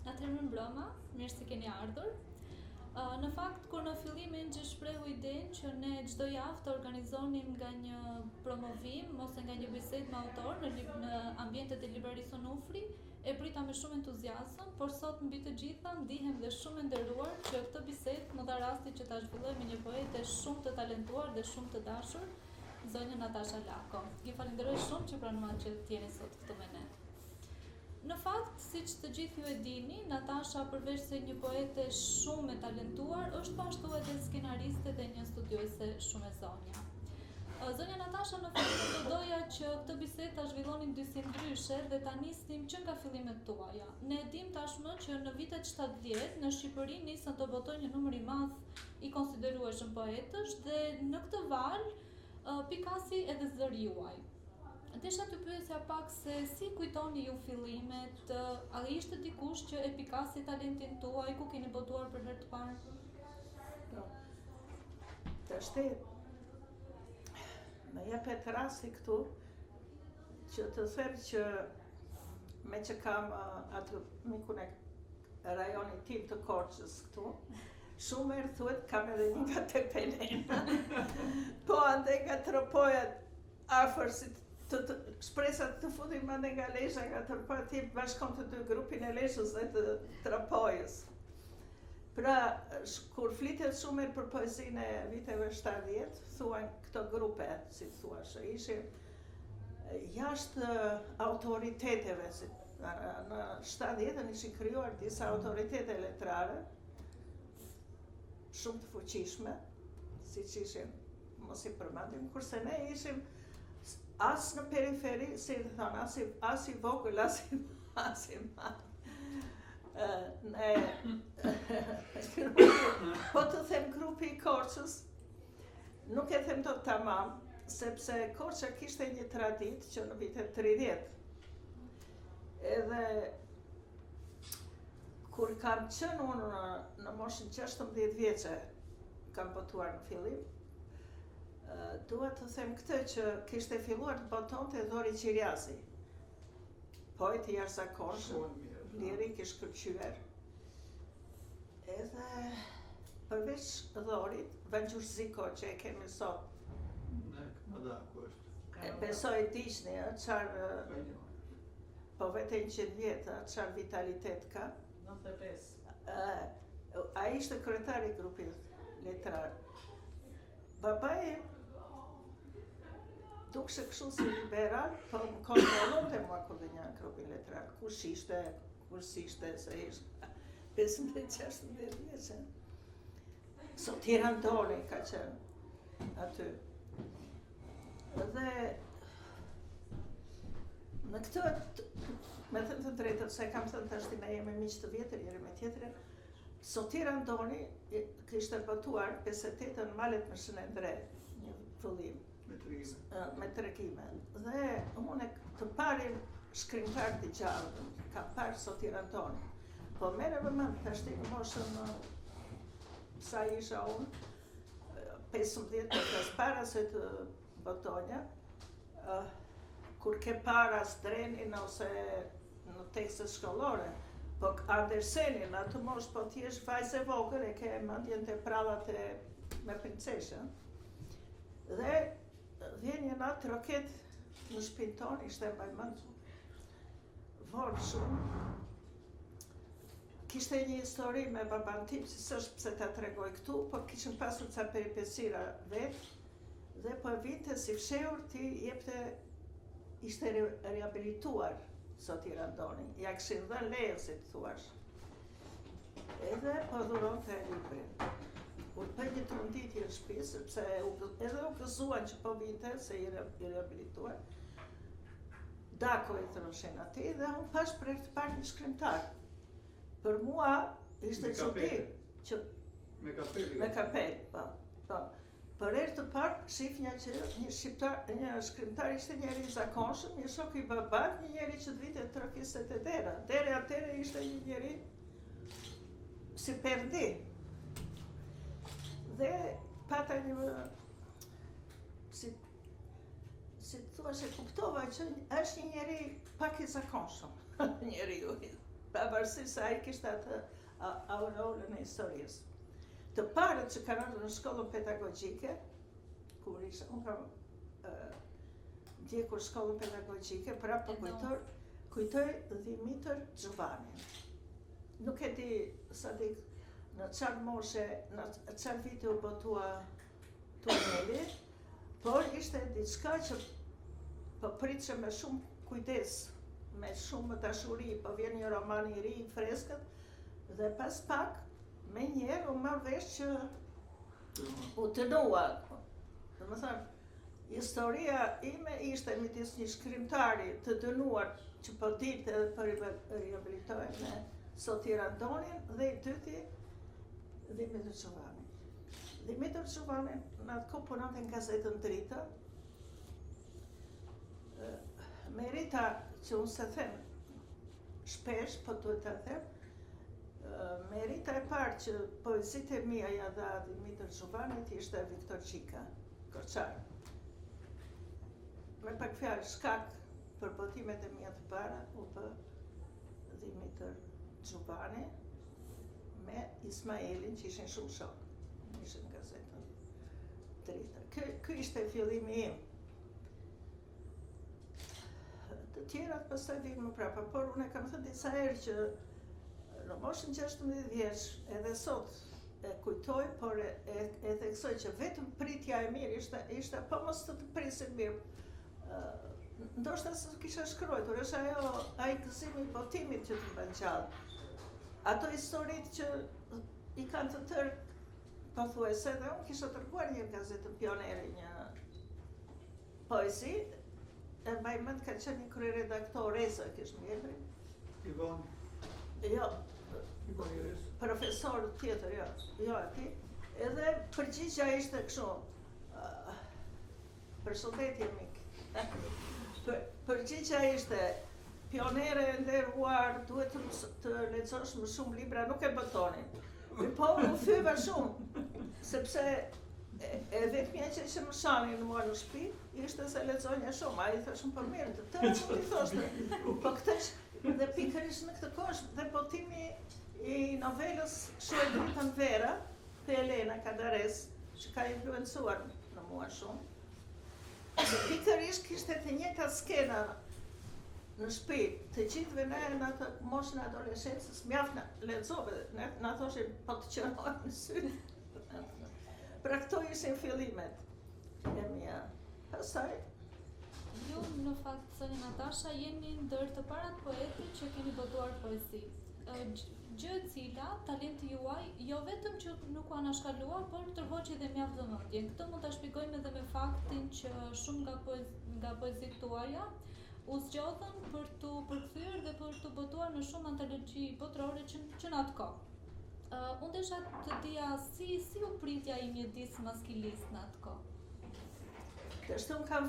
Atëherë mbrëma, mirë se keni ardhur. Në fakt, kur në fillimin që shprehu idenë që ne çdo javë të organizonim nga një promovim ose nga një bisedë me autor në ambientet e librarisë Onufri, e prita me shumë entuziazëm, por sot mbi të gjitha ndihem dhe shumë e nderuar që këtë bisedë më dha rasti që ta zhvilloj me një poete shumë të talentuar dhe shumë të dashur, zonja Natasha Lako. Ju falenderoj shumë që pranuat që të jeni sot këtu me ne. Në fakt, siç të gjithë ju e dini, Natasha përveç se një poete shumë e talentuar, është pashtu edhe skenariste dhe një studiuese shumë e zonja. Zonja Natasha në fakt do doja që këtë bisedë ta zhvillonim disi ndryshe dhe ta nisnim që nga fillimet tuaja. Ne e dim tashmë që në vitet 70 në Shqipëri nisën të botojë një numër i madh i konsiderueshëm poetësh dhe në këtë valë pikasi edhe zëri juaj. Desha të pyesja pak se si kujtoni ju fillimet, a ishte dikush që e pikasi talentin tuaj, ku keni botuar për herë të parë? Tashti, më jepet rasti këtu që të them që me që kam atë mikun e rajonit tim të Korçës këtu, shumë herë thuhet kam edhe një nga Tepelena, po ande nga Tropojat afër si shpresat të futim ande nga Lesha, nga Tërpati, bashkon të dy grupin e Leshës dhe të Tropojës. Pra, kur flitet shumë për poezinë e viteve 70, thuan këto grupe, si thuash, ishin jashtë autoriteteve, në 70-ën ishin krijuar disa autoritete letrare, shumë të fuqishme, siç ishin, mos i përmendim, kurse ne ishim as në periferi, si të thonë, as i vogël, as i madh. Po të them grupi i Korçës, nuk e them dot tamam, sepse Korça kishte një traditë që në vitet 30. Edhe kur kam qenë unë në moshën 16 vjeçe, kam botuar në fillim, dua të them këtë që kishte filluar të botonte Dhori Qiriazi, poet i jashtëzakonshëm, lirik i shkëlqyer. Edhe përveç Dhorit, Vangjur Ziko që e kemi sot. Besoj diqni, çfarë po vete 100 vjetë, çfarë vitalitet ka. 95. Ai ishte kryetari i grupit letrar. Babai dukse kështu si liberal, po më kontrollonte mua kur dhe një grupin letrar. Kush ishte, kur s'ishte, se ishte 15-16 vjeçe. Sotir Antoni ka qenë aty. Dhe në këtë, me thënë të drejtën, se kam thënë tashti ne jemi miq të vjetër, njëri me tjetrin, Sotir Antoni kishte botuar 58 në Malet me Shënendre, një fillim. Me tregime. Dhe unë të parin shkrimtar të gjallë, kam parë Sotir Antoni. Po mere vëmend, tashti në moshën sa isha unë, 15 vjetë para se të botonja, kur ke para Drenin ose në tekstet shkollore, po Andersenin, atë moshë po ti jesh vajzë e vogël, e ke mendjen te prallat me princeshën. Dhe vjen një natë roket në shtëpinë tonë, ishte mbajmend vonë shumë. Kishte një histori me baban tim, si s'është pse ta tregoj këtu, po kishin pasur ca peripecira vetë dhe po vinte si fshehur ti jepte, ishte rehabilituar Sotir Antoni, ja kishin dhënë leje, si të thuash. Edhe po dhuronte librin. Kur për një tronditje në shtëpi, sepse edhe u gëzuan që po vinte, se i rehabilituar, Dako i throshin ati dhe unë pash për të parë një shkrimtar. Për mua ishte çudi që me kapel, po. Për herë të parë shifnja që një shkrimtar ishte njeri i zakonshëm, një shok i babat, një njeri që të vitet trokiste te dera. Dere atëre ishte një njeri si perdi. Dhe pata një, si thua se kuptova që është një njeri pak i zakonshëm, njeriu. pavarësisht se ai kishte atë aureolën e historisë. Të parët që kanë ardhur në shkollën pedagogjike, kur isha, unë kam ndjekur shkollën pedagogjike, prapë kujtoj Dimitër Xhuvanin. Nuk e di sa dik në çfarë moshe, në çfarë viti u botua tuneli, por ishte diçka që po pritshëm me shumë kujdes, me shumë dashuri, po vjen një roman i ri, i freskët, dhe pas pak, me njerë u marrë vesh që u tënua. Dhe më thënë, historia ime ishte midis një shkrimtari të dënuar që po dilte edhe për rihabilitohen me Sotir Andonin, dhe i dyti Dimitër Xhuvanin. Dimitër Xhuvanin në atë kohë punonte në gazetën Drita. Merita që unë se them shpesh, po duhet ta them, merita e parë që poezitë e mia ja dha Dimitër Xhuvanit ishte Viktor Çika, Korçar. Me pak fjalë, shkak për botimet e mia të para u bë Dimitër Xhuvani me Ismailin, që ishin shumë shok, ishin në gazetën Drita. Ky ishte fillimi im. Të tjerat pastaj vijnë më prapa, por unë kam thënë disa herë që në moshën 16 vjeç, edhe sot e kujtoj, por e theksoj që vetëm pritja e mirë ishte po mos të prisin mirë. Ndoshta se kisha shkruar, është ai gëzimi i botimit që të bën gjallë. Ato historitë që i kanë të tërë, pothuajse, dhe unë kisha treguar një gazetë Pioneri, një poezi, e mbaj mend ka qenë një kryeredaktor Reza, kish më emrin. Ivan. Jo. Ivan Iris. Profesor tjetër, jo ati. Edhe përgjigja ishte kështu. Përshëndetje mik. Përgjigja ishte Pionere e nderuar, duhet të lexosh më shumë libra, nuk e botonin. Po u fyeva shumë, sepse e vetmja që ishte më shani në mua në shtëpi, ishte se lexonja shumë. Ai thashun po mirë, të çfarë i thoshte. Po këtë dhe pikërisht në këtë kohë dhe botimi i novelës Shuedritën Vera, të Elena Kadares, që ka influencuar në mua shumë. Dhe pikërisht kishte të njëjta skena në shtëpi, të gjithëve ne në atë moshën e adoleshencës, mjaft lexove, na thoshin po të qërohen në sy. Pra këto ishin fillimet e mia. Pastaj ju në fakt, Sonja Natasha, jeni ndër të parat poetë që keni botuar poezi. Gjë e cila talenti juaj jo vetëm që nuk u anashkaluar, por tërhoqi dhe mjaft vëmendjen. Këtë mund ta shpjegojmë edhe me faktin që shumë nga poezitë tuaja u zgjodhën për të përkthyer dhe për të botuar në shumë antologji botërore që në atë kohë. Unë desha të dija si u pritja i mjedis maskilist në atë kohë. Kështu kam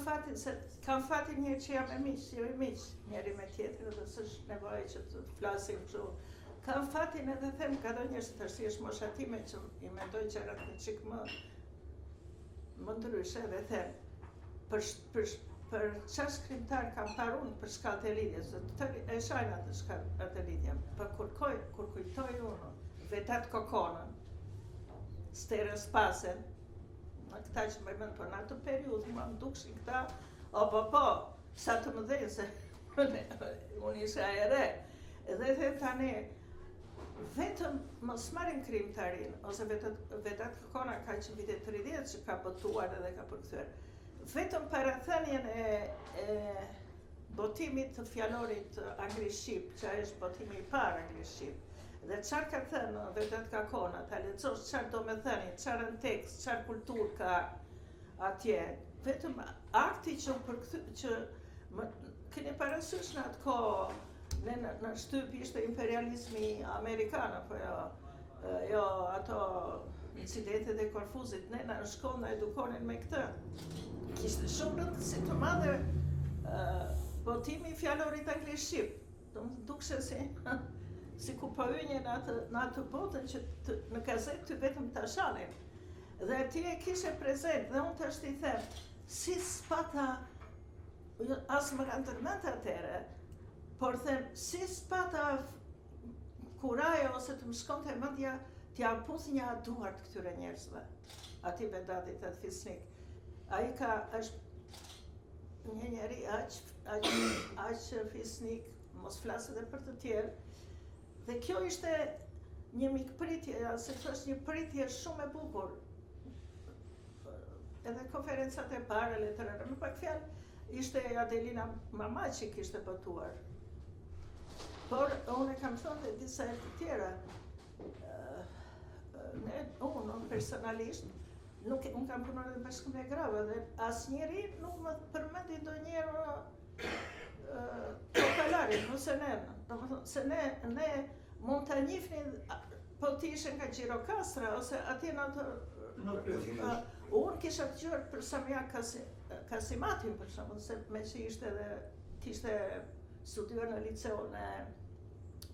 fatin një që jam e miq, njeri me tjetrin, dhe s'është nevojë që të flasim kështu. Kam fatin edhe them ka do njerëz të thjesht mosha time që i mendoj gjërat një çik më ndryshe dhe them për çfarë shkrimtar kam parë unë për shkallët e lidhjes, e shajnë atë shkallët e lidhjes, për kur kujtoj unë Vetat Kokonën, Sterën Spasen, në këta që më mend për në atë periudhë, më dukshin këta, sa të më dhejnë se unë isha e re. Edhe them tani, vetëm mos marrim krimtarin, ose Vetat Kokona ka që vitet 30 që ka botuar edhe ka përkthyer. Vetëm parathënien e botimit të fjalorit anglisht-shqip, që është botimi i parë anglisht-shqip. Dhe çfarë ka thënë Vedat Kokona, ta lexosh çfarë do me thënë, çfarë në tekst, çfarë kulturë ka atje. Vetëm akti që keni parasysh në atë kohë, në shtyp ishte imperializmi amerikan, apo jo ato incidentet e Korfuzit, ne në shkollë na edukonin me këtë. Kishte shumë rëndësi të madhe botimi i fjalorit anglisht-shqip. Dukse si ku po hynje në atë botën që në gazet të vetëm të shanin. Dhe atje kishe prezent, dhe unë të është i them, si s'pata, as më kanë tërmend atëre, por them, si s'pata ose të më shkonte mendja t'ja puth një duart këtyre njerëzve, ati Vedatit atë fisnik. Ai është një njeri aq fisnik, mos flas edhe për të tjerë, dhe kjo ishte një mikpritje, ose është një pritje shumë e bukur. Edhe konferencat e para letrare, më pak fjalë, ishte Adelina Mamaçi kishte botuar. Por unë e kam thënë dhe disa herë të tjera, unë personalisht, unë kam punuar edhe bashkë me grava dhe asnjëri nuk më përmendi ndonjëherë kokalarin, ose ne. Domethënë se ne mund ta njihnin po ti ishe nga Gjirokastra ose atje në atë. Unë kisha dëgjuar për Samia Kasimatin për shembull, se me që kishte studiuar në liceun e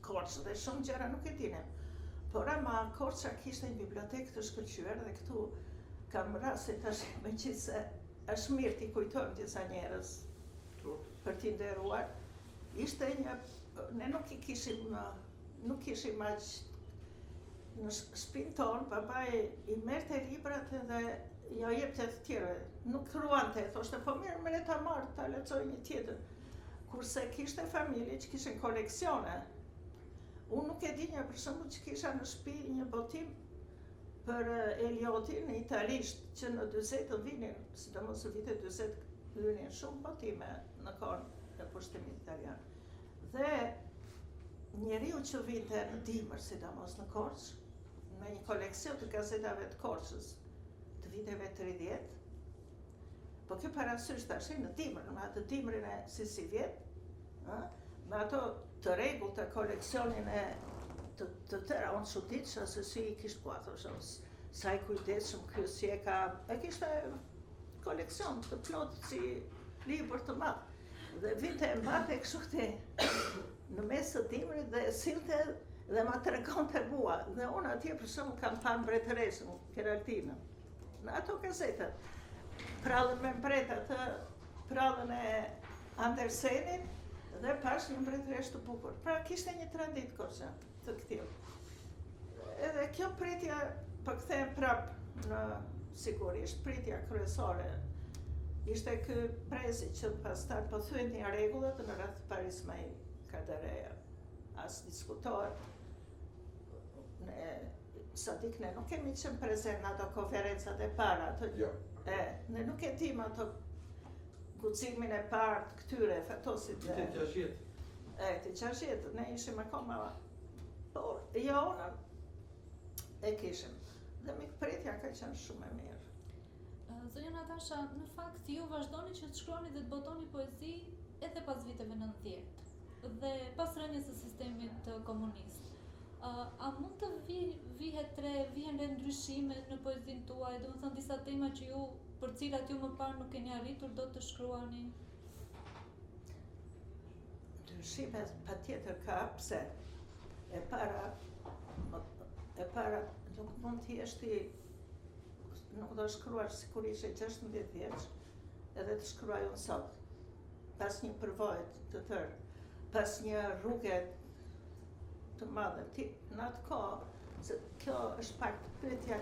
Korçës dhe shumë gjëra nuk e dinim. Por ama Korça kishte një bibliotekë të shkëlqyer dhe këtu kam rastin tash megjithse është mirë t'i kujtojmë disa njerëz për t'i nderuar. Ishte ne nuk kishim aq në shtëpinë tonë, babai i merrte librat edhe ja jepte të tjerëve. Nuk ruante, thoshte po mirë, më le ta marr, ta lexoj një tjetër. Kurse kishte familje që kishin koleksione. Unë nuk e di një për shembull që kisha në shtëpi një botim për Eliotin në italisht, që në 40 vinin, sidomos në vitet 40 vinin shumë botime në kohën e pushtimit italian. Dhe njeriu që vinte në dimër, sidomos në Korçë, me një koleksion të gazetave të Korçës të viteve 30, po kjo parasysh tash në dimër, në atë dimrin e si vjet, me ato të rregull të koleksionin e të tëra, unë çuditësha se si i kishte kuatur, sa i kujdesshëm ky si e kishte koleksion të plotë si libër të madh. Dhe vinte e mbante kështu në mes të dimrit dhe silte dhe ma tregonte mua. Dhe unë atje për shembull kam parë mbretëreshën, Keraltinën. Në ato gazetat, prallën me mbreta prallën e Andersenin dhe pash një mbretëresh të bukur. Pra kishte një traditë Korça të këtij. Edhe kjo pritja po kthehem prap në sigurisht pritja kryesore. Ishte ky prezi që pastaj po thyen një rregullat në rreth Paris Ismail Kadereja. As diskutohet. Ne nuk kemi qenë prezent në ato konferencat e para. Ne nuk e dim ato guximin e parë të këtyre fetosit. Të 60, ne ishim akoma, por jo, e kishim. Dhe mikpritja ka qenë shumë e mirë. Zonja Natasha, në fakt ju vazhdoni që të shkruani dhe të botoni poezi edhe pas viteve 90 dhe pas rënies së sistemit komunist. A mund të vihen re ndryshimet në poezinë tuaj, domethënë disa tema që për cilat ju më parë nuk keni arritur do të shkruani? Ndryshimet patjetër ka, pse? E para nuk mund të jesh ti, nuk do shkruash sikur ishe 16 vjeç, edhe të shkruaj unë sot, pas një përvoje të tërë, pas një rrugë të madhe. Në atë kohë, se kjo është pak pyetja,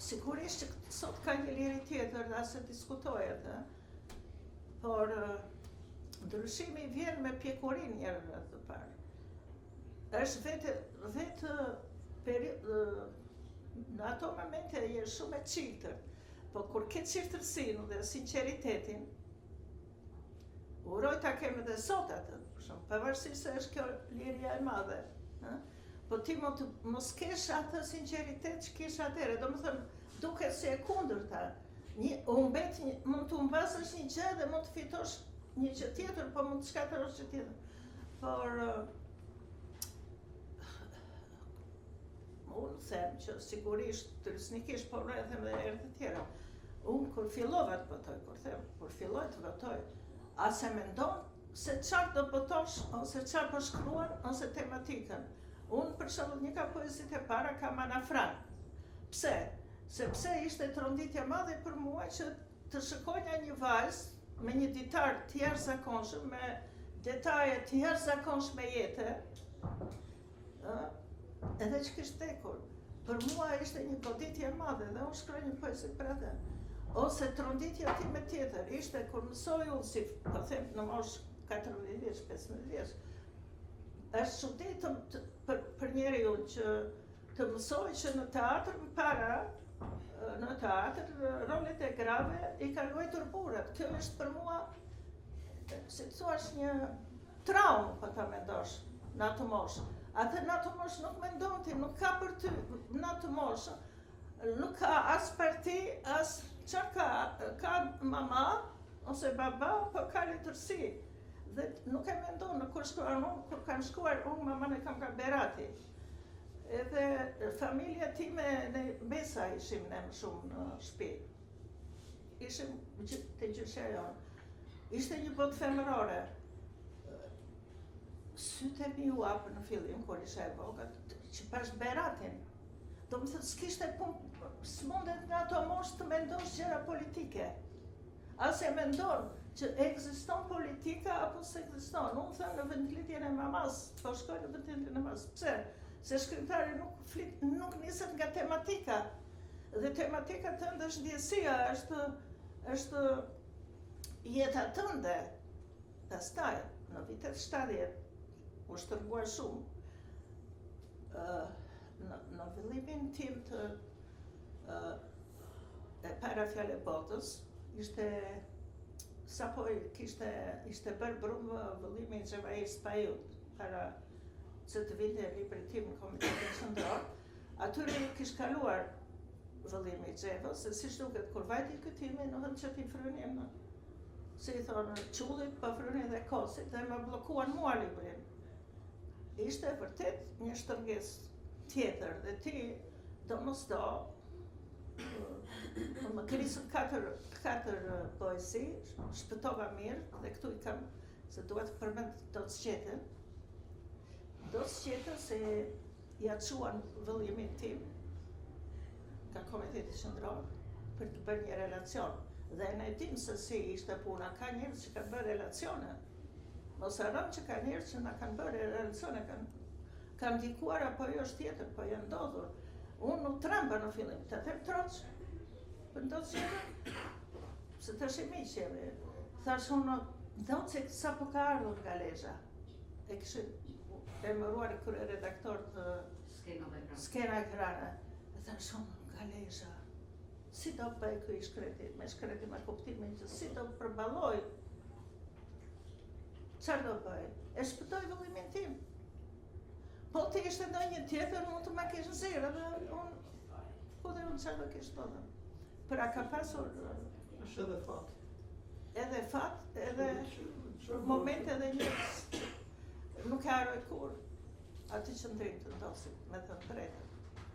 sigurisht që sot ka një liri tjetër dhe se diskutohet, por ndryshimi vjen me pjekurin njerëve të parë. Është vetë në ato momente je shumë e çiltër, po kur ke çiltërsinë dhe sinqeritetin, uroj ta kem edhe sot atë, pavarësisht se është kjo liria e madhe. Po ti mos kesh atë sinqeritet që kish atëherë, domethënë duket se e kundërta. Mund të humbasësh një gjë dhe mund të fitosh një gjë tjetër, po mund të shkatërrosh gjë tjetër. Por unë them që sigurisht të rësnikisht, por e them dhe herë të tjera. Unë kur fillova të votoj, kur filloj të votoj, as e mendon se çfarë do botosh, ose çfarë po shkruan, ose tematikën. Unë për shembull një ka poezit e para kam Ana Frank. Pse? Sepse ishte tronditja madhe për mua që të shikoja një valzë me një ditar të jashtëzakonshëm, me detaje të jashtëzakonshme jete, edhe që kishte tekur. Për mua ishte një goditje e madhe dhe unë shkroj një poezi për atë. Ose tronditja time tjetër ishte kur mësoj unë si, po them në moshë 14 vjeç, 15 vjeç. Është çuditë për njeriu që të mësoj që në teatr më para, në teatr rolet e grave i ka luajtur burrat. Kjo është për mua, si të thuash, një traumë, po ta mendosh, në atë moshë. Atë në atë moshë nuk mendon ti, nuk ka për ty në atë moshë. Nuk ka as për ti, as çfarë ka mama ose baba, po ka letërsi. Dhe nuk e mendon, kur kam shkuar unë, mamën e kam ka Berati. Edhe familja time në Besa ishim ne më shumë në shtëpi. Ishim të gjyshe jonë. Ishte një botë femërore. Sytë e mi u apë në fillim, kur isha e vogël, që pash Beratin. Do më thëtë, s'kishte punë, s'mundet në ato moshë të mendosh gjëra politike. As e mendon që ekziston politika apo s'ekziston. Unë thëmë në vendlidhjen e mamas, po shkoj në vendlidhjen e mamas. Pse? Se shkrimtari nuk niset nga tematika. Dhe tematika tënde është ndjesia, është jeta tënde. Pastaj, në vitet 70, u shtrënguar shumë. Në fillimin tim të e para fjale botës, ishte ishte bërë brumë vëllimi i Xhavais Pajut, para që të vinte libri tim në Komitetin Qendror. Atyre kish kaluar vëllimi i Xhavës, se si duket kur vajti këtimi, në hënë që t'i frynin, si i thonë, qullit, pa frynin dhe kosit, dhe më blokuan mua librin. Ishte vërtet një shtërnges tjetër, dhe ti do mos do, më krisën 4 poesi, shpëtova mirë, dhe këtu i kam, se duhet përmend do të sqetën. Do të sqetën se ja quan vëllimin tim, nga Komiteti Qendror, për të bërë një relacion. Dhe ne dim se si ishte puna, ka njerëz që kanë bërë relacione. Mos harron që ka njerëz që na kanë bërë relacione, kanë ndikuar apo jo është tjetër, po janë ndodhur. Unë nuk tremba në fillim, të them troç, për ndodhë qeve, se të është i mi qeve. Thash unë, ndodhë që sa po ka ardhur nga Lezha. E këshin emëruar i kërë redaktor të Skena Ekrane. E thash unë, nga Lezha, si do bëj këj shkreti, me kuptimin që si do përballoj, çfarë do bëj? E shpëtoj vëllimin tim. Po ti ishte ndonjë tjetër, mund të ma kishë zirë, dhe unë, po dhe unë çfarë do kishë të dhe. Pra ka pasur... është edhe fat. Edhe fat, edhe momente dhe njërës. Nuk e harroj kur aty qëndrim të ndosit, me thënë drejtën.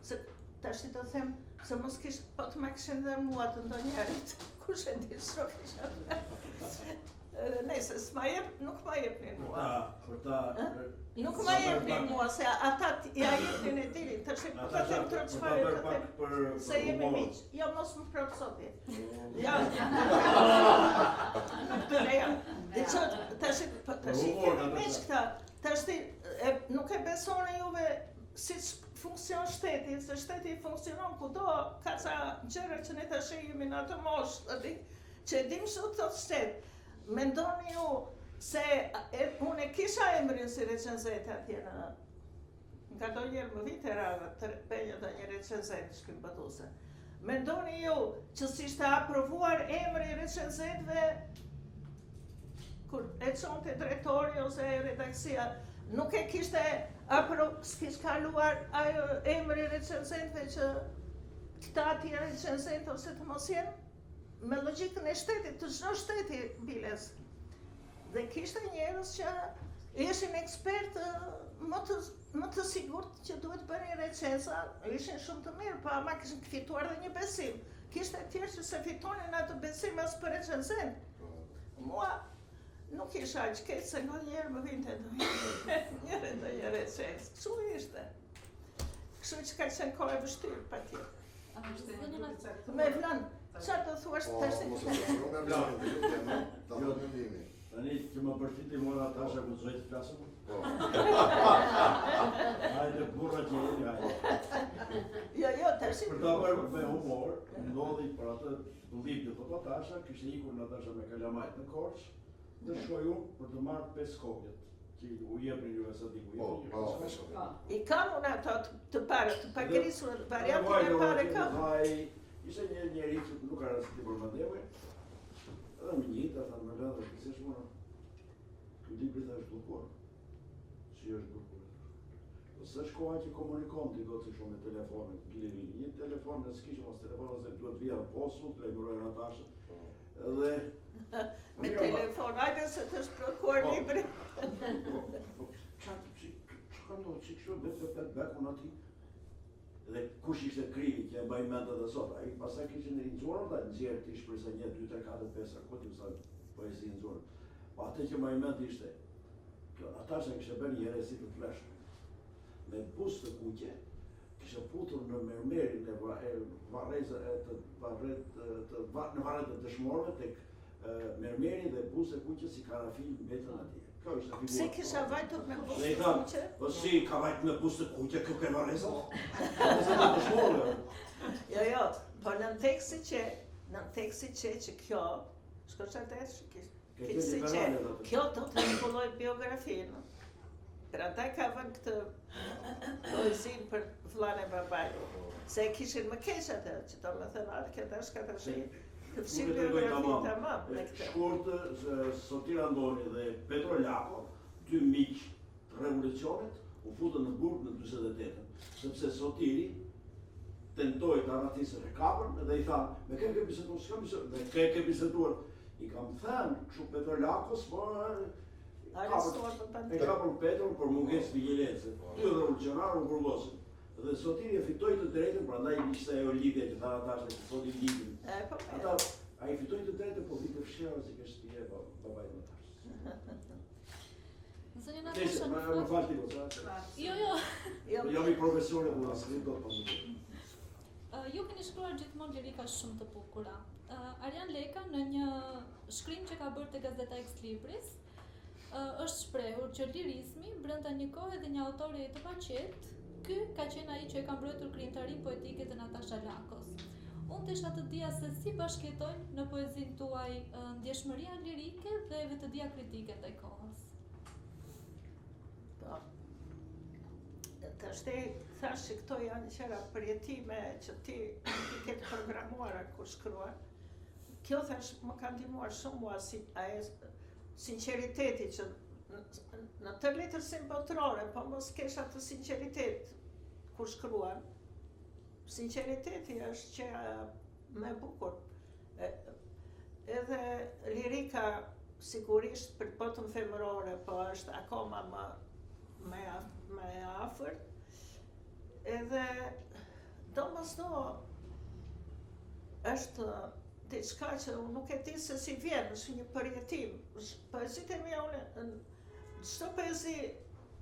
Se tash i të them, se mos kishë, po të ma kishën dhe mua të ndonjërit, kush e di shok isha. Nëse s'ma jep, nuk ma jepnin mua. Nuk ma jepnin mua, se ata ja jepnin e diri, të shqip po të them troçfarë, të them se jemi miq. Jo, mos më prap soti. Ja. Nuk të leja. Dhe që të shqip kemi miq këta, të shqip nuk e besoni juve si funksion shteti, se shteti funksionon kudo, ka ca gjëra që ne të jemi në atë moshë, që e dim shumë të shtetë. Mendoni ju se unë e kisha emrin si recenzent atje nga do njerë më vite rave të penjë do një recenzent shkrimbëtuse. Mendoni ju që si shte aprovuar emri recenzentve kur e qonte drejtori ose redaksia, nuk e kishte s'kish kaluar ajo emri recenzentve që këta atje recenzent ose të mos jenë? Me logjikën e shtetit, të çdo shteti biles. Dhe kishte njerëz që ishin ekspertë më të sigurt që duhet bëni recenza, ishin shumë të mirë, po ama kishin fituar dhe një besim. Kishte tjerë që se fitonin atë besim as për recenzent. Mua nuk isha aq keq se ngonjëherë më vinte ndonjë recenzë. Kështu ishte. Kështu që ka qenë kohë e vështirë patjetër. Me vlan. Çfarë do thuash tash? Tani që më përfiti mora Natasha ku zojtë flasëm? Hajde burra që jeni, hajde. Për ta bërë me humor, ndodhi për atë libri të Natasha, kishte ikur Natasha me kalamajt në Korçë, dhe shkoj unë për të marrë 5 kopjet, që u jepnin juve sa diku. I kam unë ato të parë, të pagërisur, variantën e parë kam. Ishte një njeri që nuk ka rasti për mëndeve, edhe më njëta, tha më lëdhe, kësi është mëna, këtë libri dhe është bukur, si është bukur. Së është koha që komunikon t'i do të shumë me telefonit, një telefon në s'kishë mos telefonit, se duhet vija në postu, të lejmëroj Natashë, edhe... Me telefon, ajde se të shprokuar libri. Qatë, që ka ndohë, që kështu vetë bekun ati, dhe kush ishte krivi që e mbaj mendë dhe sot, a i pasaj kishtë në rinjëzorën, da nëzjerë t'i shpresa 1, 2, 3, 4, 5, këtë i mësa poezi rinjëzorën. Pa atë që mbaj mendë ishte, kjo Natasha kishte bërë një heresi të fleshë. Me busë të kuqe, kishte putur në mermerin e në varet të dëshmorëve tek mermerin dhe busë të kuqe si karafil mbetën atje. Kjo ishte figurë. Si kisha vajtur me busë të kuqe? Po si ka vajt me busë të kuqe, kjo ke varesa? Varesa të dëshmorëve. Jo, po në teksti që kjo, shko që të që kjo do të rregulloj biografinë. Për ata ka vënë këtë poezin për vllane babaj, se kishin më keq atë, që do me thënë atë këtë është ka të shi, të fshi biografinë të mamë me këtë. Shkurt, Sotira Ndoni dhe Petro Lako, 2 miq të revolucionit, u futën në burg në 48-ën, sepse Sotiri tentoi të arratisën e kapën dhe i tha, me ke biseduar, s'kam biseduar, me ke biseduar, i kam thënë, kështu Petro Lakos, e kapën Petrun për mungesë vigjilencë. Dy revolucionarë u burgosën. Dhe Sotiri e fitoi të drejtën, prandaj ishte ajo lidhje që tha Natasha që soti lidhin. Ata ai fitoi të drejtën, po vite fshehur si ke shtëpia babait Natashës. Zënja Natasha, më falti goca. Jo. Jam i profesorit në asnjë dot pa. Ju keni shkruar gjithmonë lirika shumë të bukura. Arjan Leka në një shkrim që ka bërë te Gazeta Ex Libris, është shprehur që lirizmi brenda një kohe dhe një autori të paqet, ky ka qenë ai që e ka mbrojtur krijimtarinë poetike të Natasha Lakos. Unë desha të dija se si bashkëjetojnë në poezinë tuaj ndjeshmëria lirike dhe vetëdia kritike ndaj kohës. Po. Tashti thash që këto janë qëra përjetime që ti ketë programuara kur shkruan. Kjo thash më ka ndihmuar shumë mua si sinceriteti që në të letërsin botërore, po mos kesh atë sinceritet kur shkruan. Sinceriteti është që me bukur. Edhe lirika sigurisht për botën femërore, po është akoma më afër. Edhe domosdoshmë është diçka që unë nuk e di se si vjen, është një përjetim. Poezitë e mia unë çdo poezi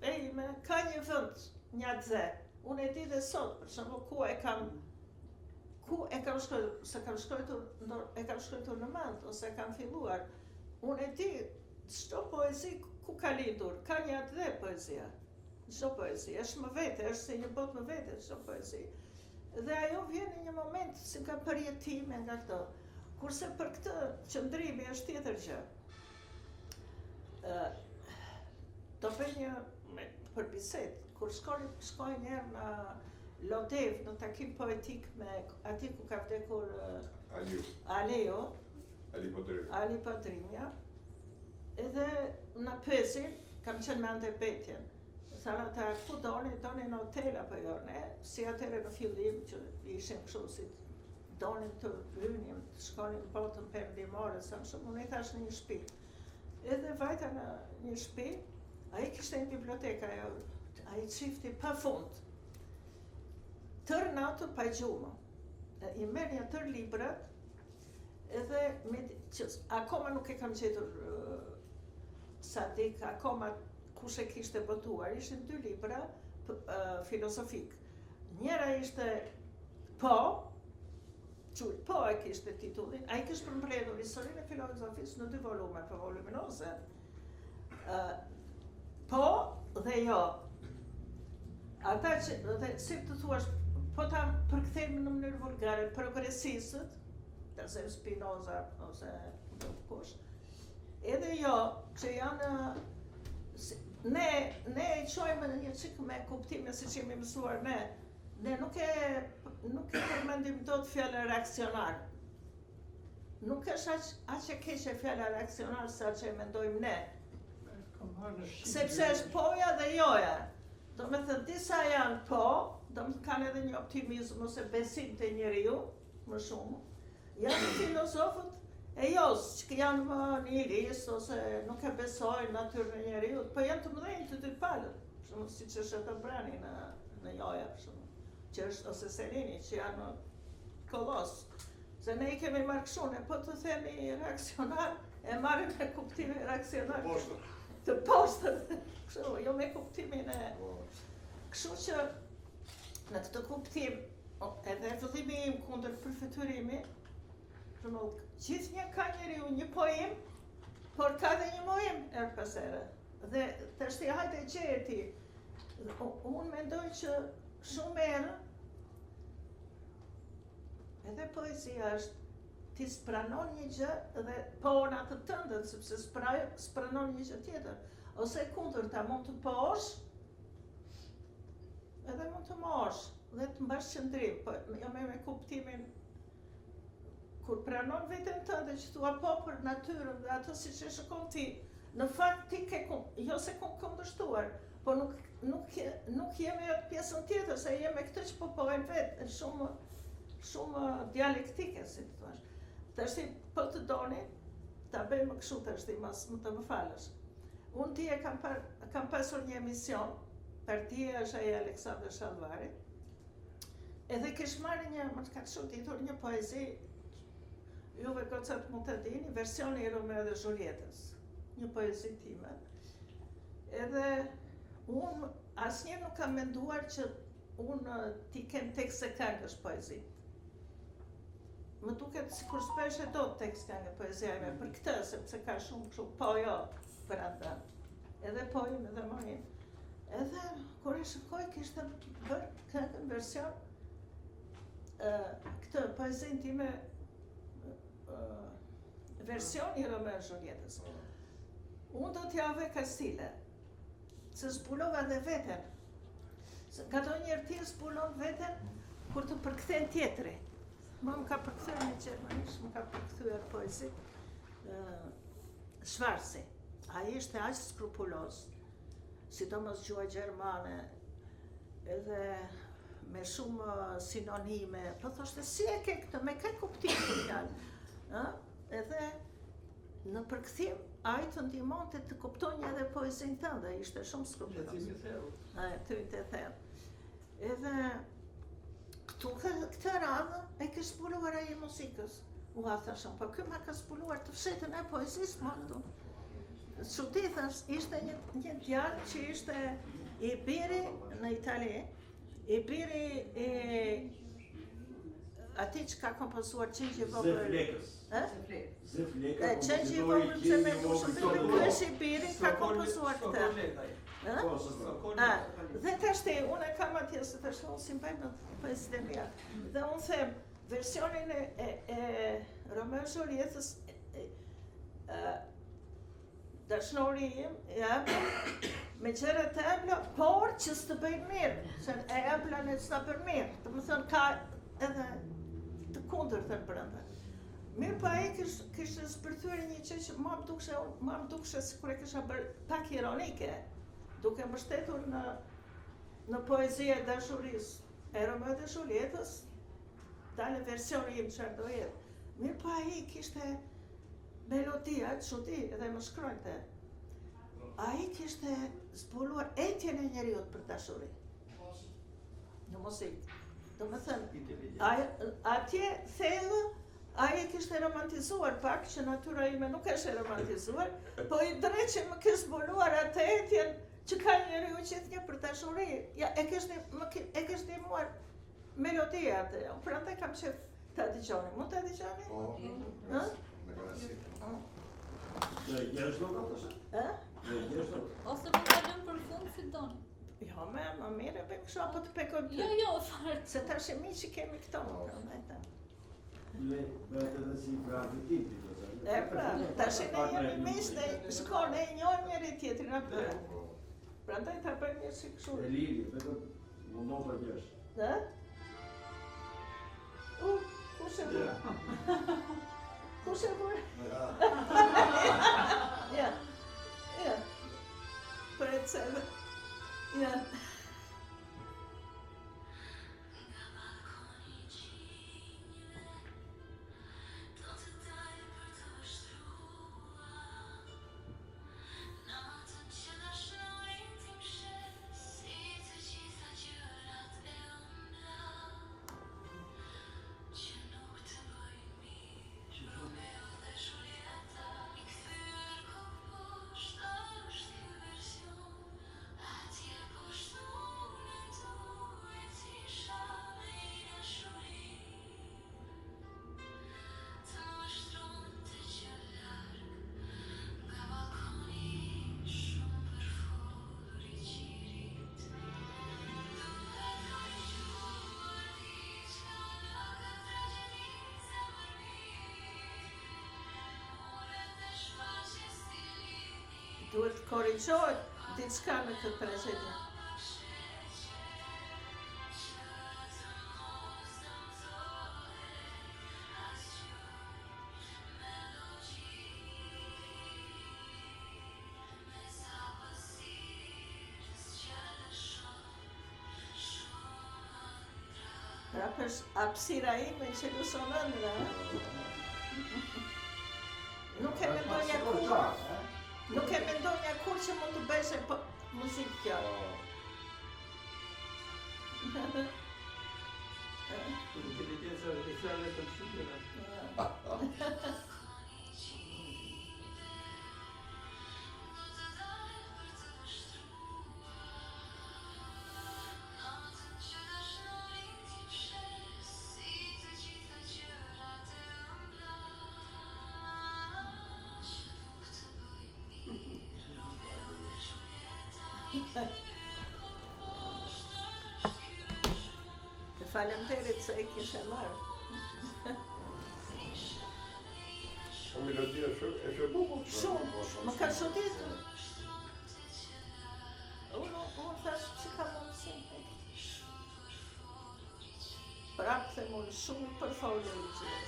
e ime ka një vend, një atë. Unë e di dhe sot, për shembull, ku e kam shkruar, se kam shkruar në mend ose kam filluar. Unë e di çdo poezi ku ka lindur, ka një atë poezia. Çdo poezi është më vete, është si një botë më vete çdo poezi. Dhe ajo vjen në një moment si ka përjetime nga këto. Kurse për këtë qëndrimi është tjetër gjë. Do bëj një për bisedë, kur shkoj njerë në Lodev, në takim poetik me ati ku ka vdekur Ali Padrinja, edhe në pyesin, kam qenë me Andebetjen. Thanë ata, ku doni në hotel apo jo, ne, si atëre në fillim që ishim kështu si donin të hynim, të shkonin botën perëndimore, sa më shumë, unë i thash në një shtëpi. Edhe vajta në një shtëpi, ai kishte një biblioteka, ai çifti pa fund. Tër natën pa gjumë. I merrja tër librat, edhe akoma nuk e kam gjetur Sadik, akoma kush e kishte botuar, ishin 2 libra filozofik. Njëra ishte Po e kishte titullin, a i kishte përmbledhur historinë e filozofisë në 2 volume, po voluminoze. Po dhe jo. Ata që, dhe si të thuash, po ta përkthejmë në mënyrë vulgare, progresistët, të se Spinoza ose kush, edhe jo, që janë, ne i qojmë në një qikë me kuptime si që jemi mësuar ne nuk e përmendim dot fjallë reakcionar. Nuk është aq e keqe fjalla reakcionar sa që e mendojmë ne. Sepse është poja dhe joja. Do me thënë, disa janë po, do me kanë edhe një optimizm ose besim të njeriu, më shumë. Janë filozofët e jos, që janë më nihilist ose nuk e besojnë natyrën e njeriu, po janë të mëdhenj të dy palët, shumë si që është të brani në joja, shumë, që është ose Selini, që janë kolos. Se ne I kemi marrë po të themi reakcionar, e marrim me kuptimin reakcionar të poshtër, jo me kuptimin e... Kështu që në këtë kuptim, edhe fillimi im kundër përfityrimi, gjithnjë ka njeriu një poem, por ka dhe një mohem erë pas ere. Dhe të shti hajde gjeje ti, unë mendoj që shumë erë, edhe poezia është ti spranon një gjë dhe pohona të tëndën, sepse spranon një gjë tjetër. Ose kundërta mund të posh, edhe mund të mosh, dhe të mbash qëndrim, po jo me kuptimin kur pranon veten tënde që thua po për natyrën dhe ato si që shikon ti, në fakt ti ke jo se kundërshtuar, po nuk jemi atë pjesën tjetër, se jemi këtë që po pojnë vetë, shumë dialektike, si të thuash. Tashti, po të doni, ta bëjmë kështu tashti, më të më falësh. Unë ti kam pasur një emision, partia është ajo Aleksandr Shalvari, edhe kish marrë një, më të ka kështu ditur, një poezi, juve gocat mund të dini, versioni I Romeo dhe Julietës, një poezi time. Edhe unë asnjëherë nuk kam menduar që unë ti kem tekst e këngësh poezi. Më duket sikur s'pesh e do tekst këngë poezia ime për këtë, sepse ka shumë kështu po jo brenda. Edhe poim edhe mohim. Edhe kur e shikoj kishte bërë këngën version këtë poezin time versioni I Romeo Julietës. Unë do t'ja ve Kastile, se zbulova dhe veten. Ka do njerë ti zbulon veten kur të përkthen tjetri. Më ka përkthyer në gjermanisht, më ka përkthyer poezi Schwarzi. Ai ishte aq skrupuloz, sidomos gjuha gjermane, edhe me shumë sinonime, po thoshte si e ke këtë, me ka kuptim të fjalë. Edhe në përkthim ai të ndihmonte të kuptonte edhe poezinë tënde, ishte shumë skrupuloz. Thyrit e thellë. Edhe këtë radhë e ke zbuluar ai muzikës. Ua thashëm, po ky ma ka zbuluar të fshetën e poezisë më këtu. Çuditës ishte një djalë që ishte I biri në Itali, I biri atij që ka kompozuar Qengji vogël. Zeflekës. Qengji vogël që me dushëm, ky është I biri ka kompozuar këtë. Dhe tashti, unë e kam atje se tashti unë si mbajmë në poezitë mia. Dhe unë them, versionin e Romeo Julietës dashnori im e epla me gjërat e epla, por që s'të bëjnë mirë, se e epla në s'ta për mirë, të më thënë ka edhe të kundërtën brenda. Mirë pa ai kishte zbërthyer një gjë që ma më dukshte sikur e kisha bërë pak ironike, duke mbështetur në poezia e dashurisë e Romeo dhe Julietës, dalë versioni im çfarë do jetë. Mirë pa ai kishte melodia, çudi, edhe më shkronte. Ai kishte zbuluar etjen e njeriut për dashuri. Në muzikë. Do me thënë, atje thellë, ai kishte romantizuar pak, që natyra ime nuk është e romantizuar, po I drejt që më kishte zbuluar atë etjen që ka njeriu gjithnjë për dashuri. Ja, e kishte ndihmuar melodia atë. Prandaj kam qef ta dëgjoni. Mund ta dëgjoni? Po. Ose më kalëm për fund si doni. Jo, më mirë, bëjmë kështu apo të pekojmë ty? Jo, fare. Se tash e mi që kemi këto, prandaj. Le, bëhet edhe si vrati tipi, E pra, tash ne jemi mes, ne shkon, ne njohim njëri tjetrin apo. Prandaj ta bëjmë një si kështu. E liri, vetëm mundon të gjesh. Ë? Kush e vë? Kush e vë? Ja. Ja. Për e cëve. Ja. Duhet të korrigjohet diçka në këtë tragedi. Pra për hapësira ime që lëson ëndra. Nuk e mendonja kur. Nuk e mendonja kur që mund të bëjë muzikë kjo. Inteligența artificială e computeră. Faleminderit se e kishe marrë. O melodia e bukur. Shumë, më ka çuditur. Unë thash që ka mundësi. Prapë them unë shumë për folën që.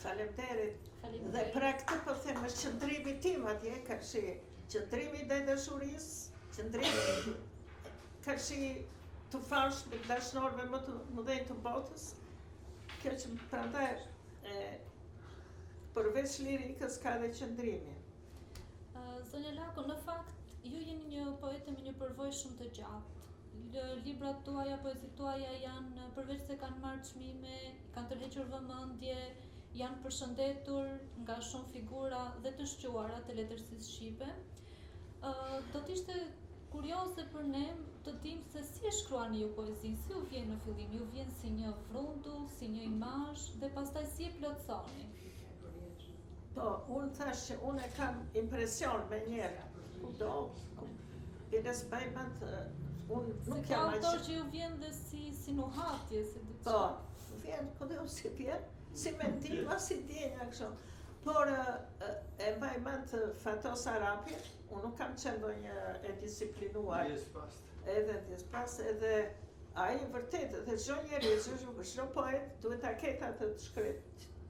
Faleminderit. Dhe pra këtë po them është qëndrimi tim atje, ka shi qëndrimi i dashurisë, qëndrimi ka shi të fashë dashnarëve më të mëdhenj të botës. Kjo që prandaj përveç lirikës ka dhe qëndrimi. Zonja Lako, në fakt ju jeni një poete me një përvojë shumë të gjatë. Librat tuaja, poezitë tuaja janë përveç se kanë marrë çmime, kanë tërhequr vëmendje, janë përshëndetur nga shumë figura dhe të shquara të letërsisë shqipe. Do t'ishte kurioze për ne të dimë se si e shkruani ju poezinë, si ju vjen në fillim, ju vjen si një frundull, si një imazh dhe pastaj si e plotësoni. Po, unë thash që unë e kam impresion me njerë, kudo, bires bëjmët, unë nuk jam aqë. Se ka autor që ju vjen dhe si nuhatje, si diçka. Po, vjen, kudo si vjen, si mentima, si djenja kështu. Por e bëjmët Fatos Arapi, unë nuk kam qenë ndonjë e disiplinuar. Edhe djespas, edhe ai vërtet, dhe çdo njeri, çdo poet duhet ta ketë atë të shkret.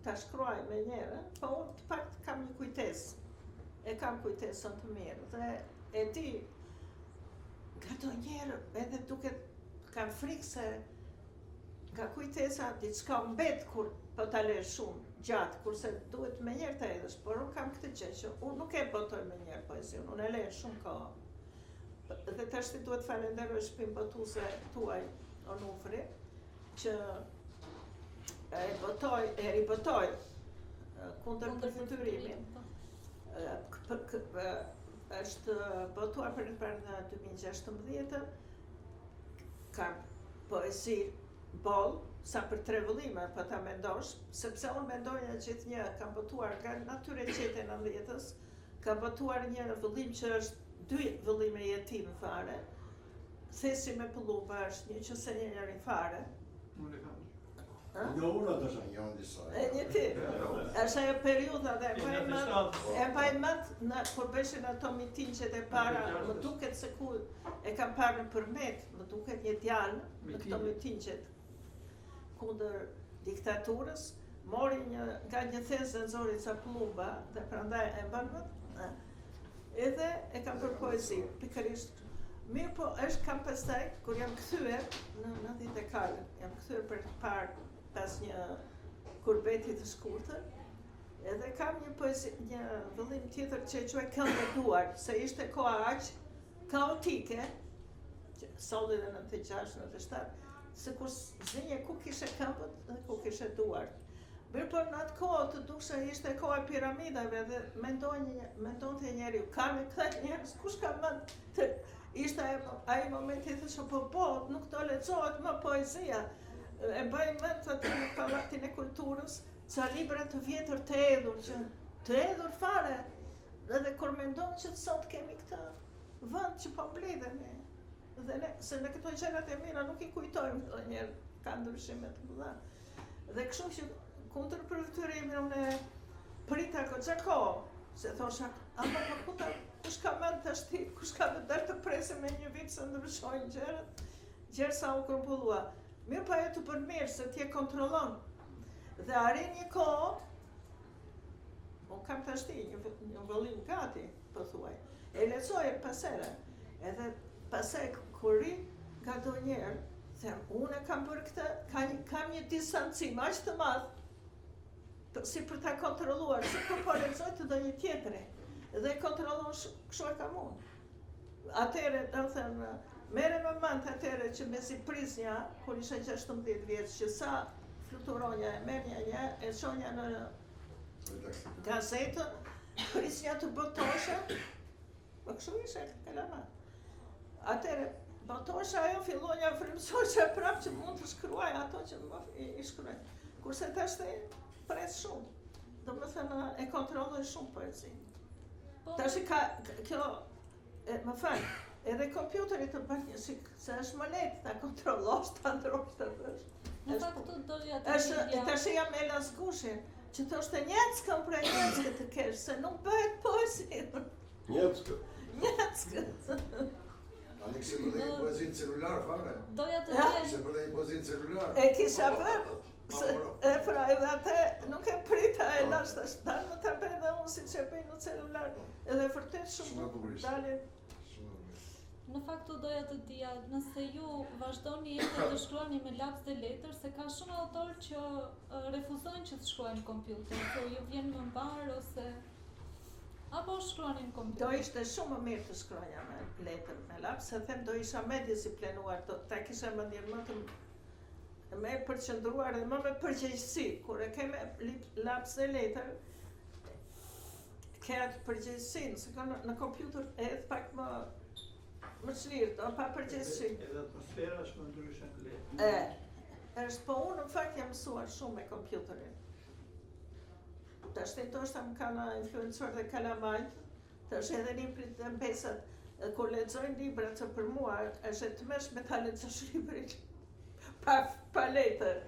Ta shkruaj me njëre, po unë të pak kam një kujtesë. E kam kujtesën të mirë dhe e di nga do njerë edhe duket kam frikë se nga kujtesa diçka mbet kur po ta lësh shumë gjatë, kurse duhet me njëherë ta hedhësh, por unë kam këtë gjë që unë nuk e botoj me njëherë poezinë, unë e lej shumë kohë. Dhe tash ti duhet falenderoj shtëpinë botuese tuaj, Onufri, që e ribotoi kundër përfytyrimit. Është botuar për në 2016, ka poezi boll, sa për 3 vëllime, po ta mendosh, sepse unë mendoj që gjithnjë ka botuar nga natyre qete 90-s, ka botuar një vëllim që është 2 vëllime jetim fare, Thesi me Pëlluba është një që se njëri fare. Unë e kam. Jo unë atë është. Janë disa. E një ti, është ajo periudha dhe e mbaj mend kur beshin ato mitingjet e para, më duket se ku e kam parë në përmet, më duket një djalë në këto mitingjet kundër diktaturës, mori nga një thesë në Zorica Pëlluba dhe prandaj e mban mend, edhe e kam për poezi, pikërisht. Mirë po, kam pastaj, kur jam kthyer në 94, jam kthyer për të parë pas një kurbeti të shkurtër, edhe kam një poezi, një vëllim tjetër që e quaj Këmbë e duar, se ishte koha aq kaotike, solli dhe 96-97, se kur zinje ku kishe këmbët dhe ku kishe duart. Mirë po në atë kohë të dukse ishte koha e piramidave dhe mendonte njeriu, ka me këta njerëz, kush ka mend të ishte ai momenti të që po, nuk do lexohet më poezia. E bëj mend aty në Pallatin e Kulturës, ca libra të vjetër të edhur fare. Edhe kur mendon që sot kemi këtë vend që po mblidhemi. Dhe ne, se në këto gjërat e mira nuk i kujtojmë ndonjëherë, ka ndryshime të mëdha. Dhe kështu që kundër përfytyrimit unë prita goxha kohë, se thosha, ama kush ka mend tash ti, kush ka dal të presë me një vit se ndryshojnë gjërat, gjëra sa u grumbullua. Mirë pa e të bën mirë se t'je kontrollon. Dhe arrin një kohë, unë kam tash ti një vëllim gati, po thuaj, e lexoj pasere, edhe pasaj kur ri nga do njerë, them, unë kam bërë këtë, kam një distancim aq të madh, si për ta kontrolluar, si kur po lexoj të do një tjetëri, dhe e kontrollon kështu e kam unë. Atere, do thënë, mere më mend atere që me si prisnja, kur isha 16 vjeç, që sa fluturonja e merja një, e shonja në gazetën, prisnja të botosha, po kështu ishe kalama. Atere, botosha ajo fillonja frymësosha prapë që mund të shkruaj ato që më i shkruaj. Kurse tash të pres shumë, do më thënë e kontrolloj shumë poezinë. Tash ka kjo, më fal, edhe kompjuteri të bën një shik, se është më lehtë ta kontrollosh, ta ndrosh të bësh. Në fakt doja të tash jam e lasgushin, që thoshte Njeckën për Njeckë të kesh, se nuk bëhet poezi. Njeckë. Ani kështë për dhe një poezi në celular, fare? Doja të Kështë për dhe një poezi në celular? E kisha bërë. Pra edhe atë nuk e prita e lashtë, dalë në të bëjë dhe unë si që e bëjë në celular, edhe vërtet shumë dalin. Në faktu doja të dija, nëse ju vazhdoni ende të shkruani me laps dhe letër, se ka shumë autor që refuzojnë që të shkruajnë në kompjuter, që ju vjen më mbar ose apo shkruani në kompjuter. Do ishte shumë më mirë të shkruaja me letër me laps, se them do isha me disciplinuar, ta kisha më ndjerë më të me përqendruar dhe më me përgjegjësi, kur e ke me laps dhe letër, ke atë përgjegjësinë, se në kompjuter edhe pak më çlirë, do pa përgjegjësi. Edhe atmosfera është më ndryshe në letë. Është, po unë në fakt jam mësuar shumë me kompjuterin. Tash ndoshta më kanë influencuar dhe kalamajt, tash edhe librit dhe mbesat, kur lexojnë libra që për mua është e tmeshme ta lexosh librin pa letër.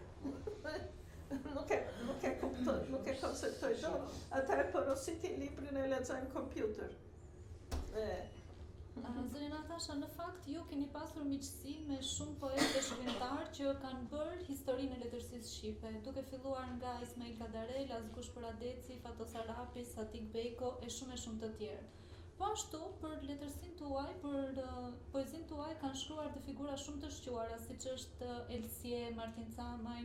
Nuk e kuptoj, nuk e konceptoj dot. Ata e porositin librin e lexojnë në kompjuter. Zëri Natasha, në fakt ju keni pasur miqësi me shumë poetë dhe shkrimtarë që kanë bërë historinë e letërsisë shqipe, duke filluar nga Ismail Kadarel, Azgush Poradeci, Fatos Arapi, Satik Beko e shumë të tjerë. Po ashtu, për letërsinë tuaj, për poezinë tuaj kanë shkruar dhe figura shumë të shquara, siç është Elsie, Martin Camaj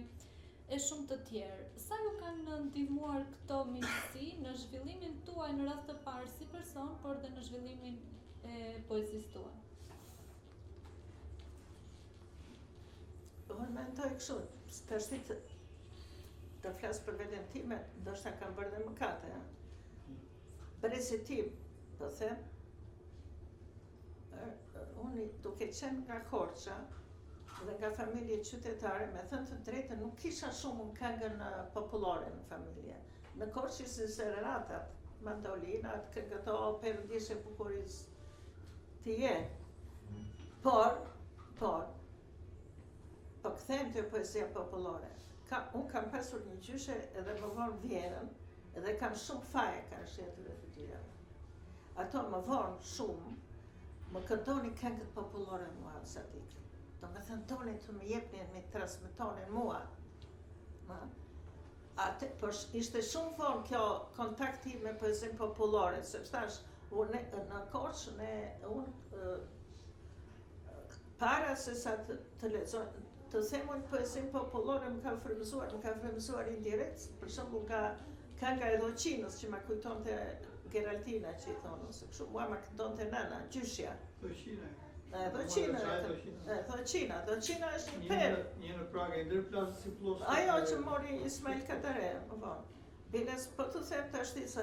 e shumë të tjerë. Sa ju kanë ndihmuar këto miqësi në zhvillimin tuaj në rast të parë si person, por dhe në zhvillimin e poezisë tuaj? mendoj kështu, tash të flas për veten time, ndoshta kam bërë dhe mëkate, Brezi tim, do them, unë duke qenë nga Korça dhe nga familje qytetare, me thënë të drejtën, nuk kisha shumë në këngën popullore në familje. Në Korçë ishin sereratat, mandolinat, këngëto, perëndishe bukurisë të je. Por kthehem te poezia popullore. Unë kam pasur një gjyshe edhe më vonë Vjenën, edhe kam shumë faje ka shtetëve të tjera. Ato më vonë shumë, më këndonin këngët popullore mua, Sadik. Do me thënë tonin të më jepnin, me transmetonin mua. Por ishte shumë vonë kjo kontakti me poezin popullore, sepse tash, unë në Korçë, unë para se sa të lexoj, të themun poezin popullore më ka frymëzuar indirekt, për shembull nga kënga e Dhoqinës që ma kujtonte Geraldina që i thonë, ose kështu mua ma këndonte nëna, gjyshja. Dhoqina është një perë. Një në Prag e ndër plasë si plosë. Ajo që mori Ismail Kadare, më vonë. Bines, po të them të ashti se...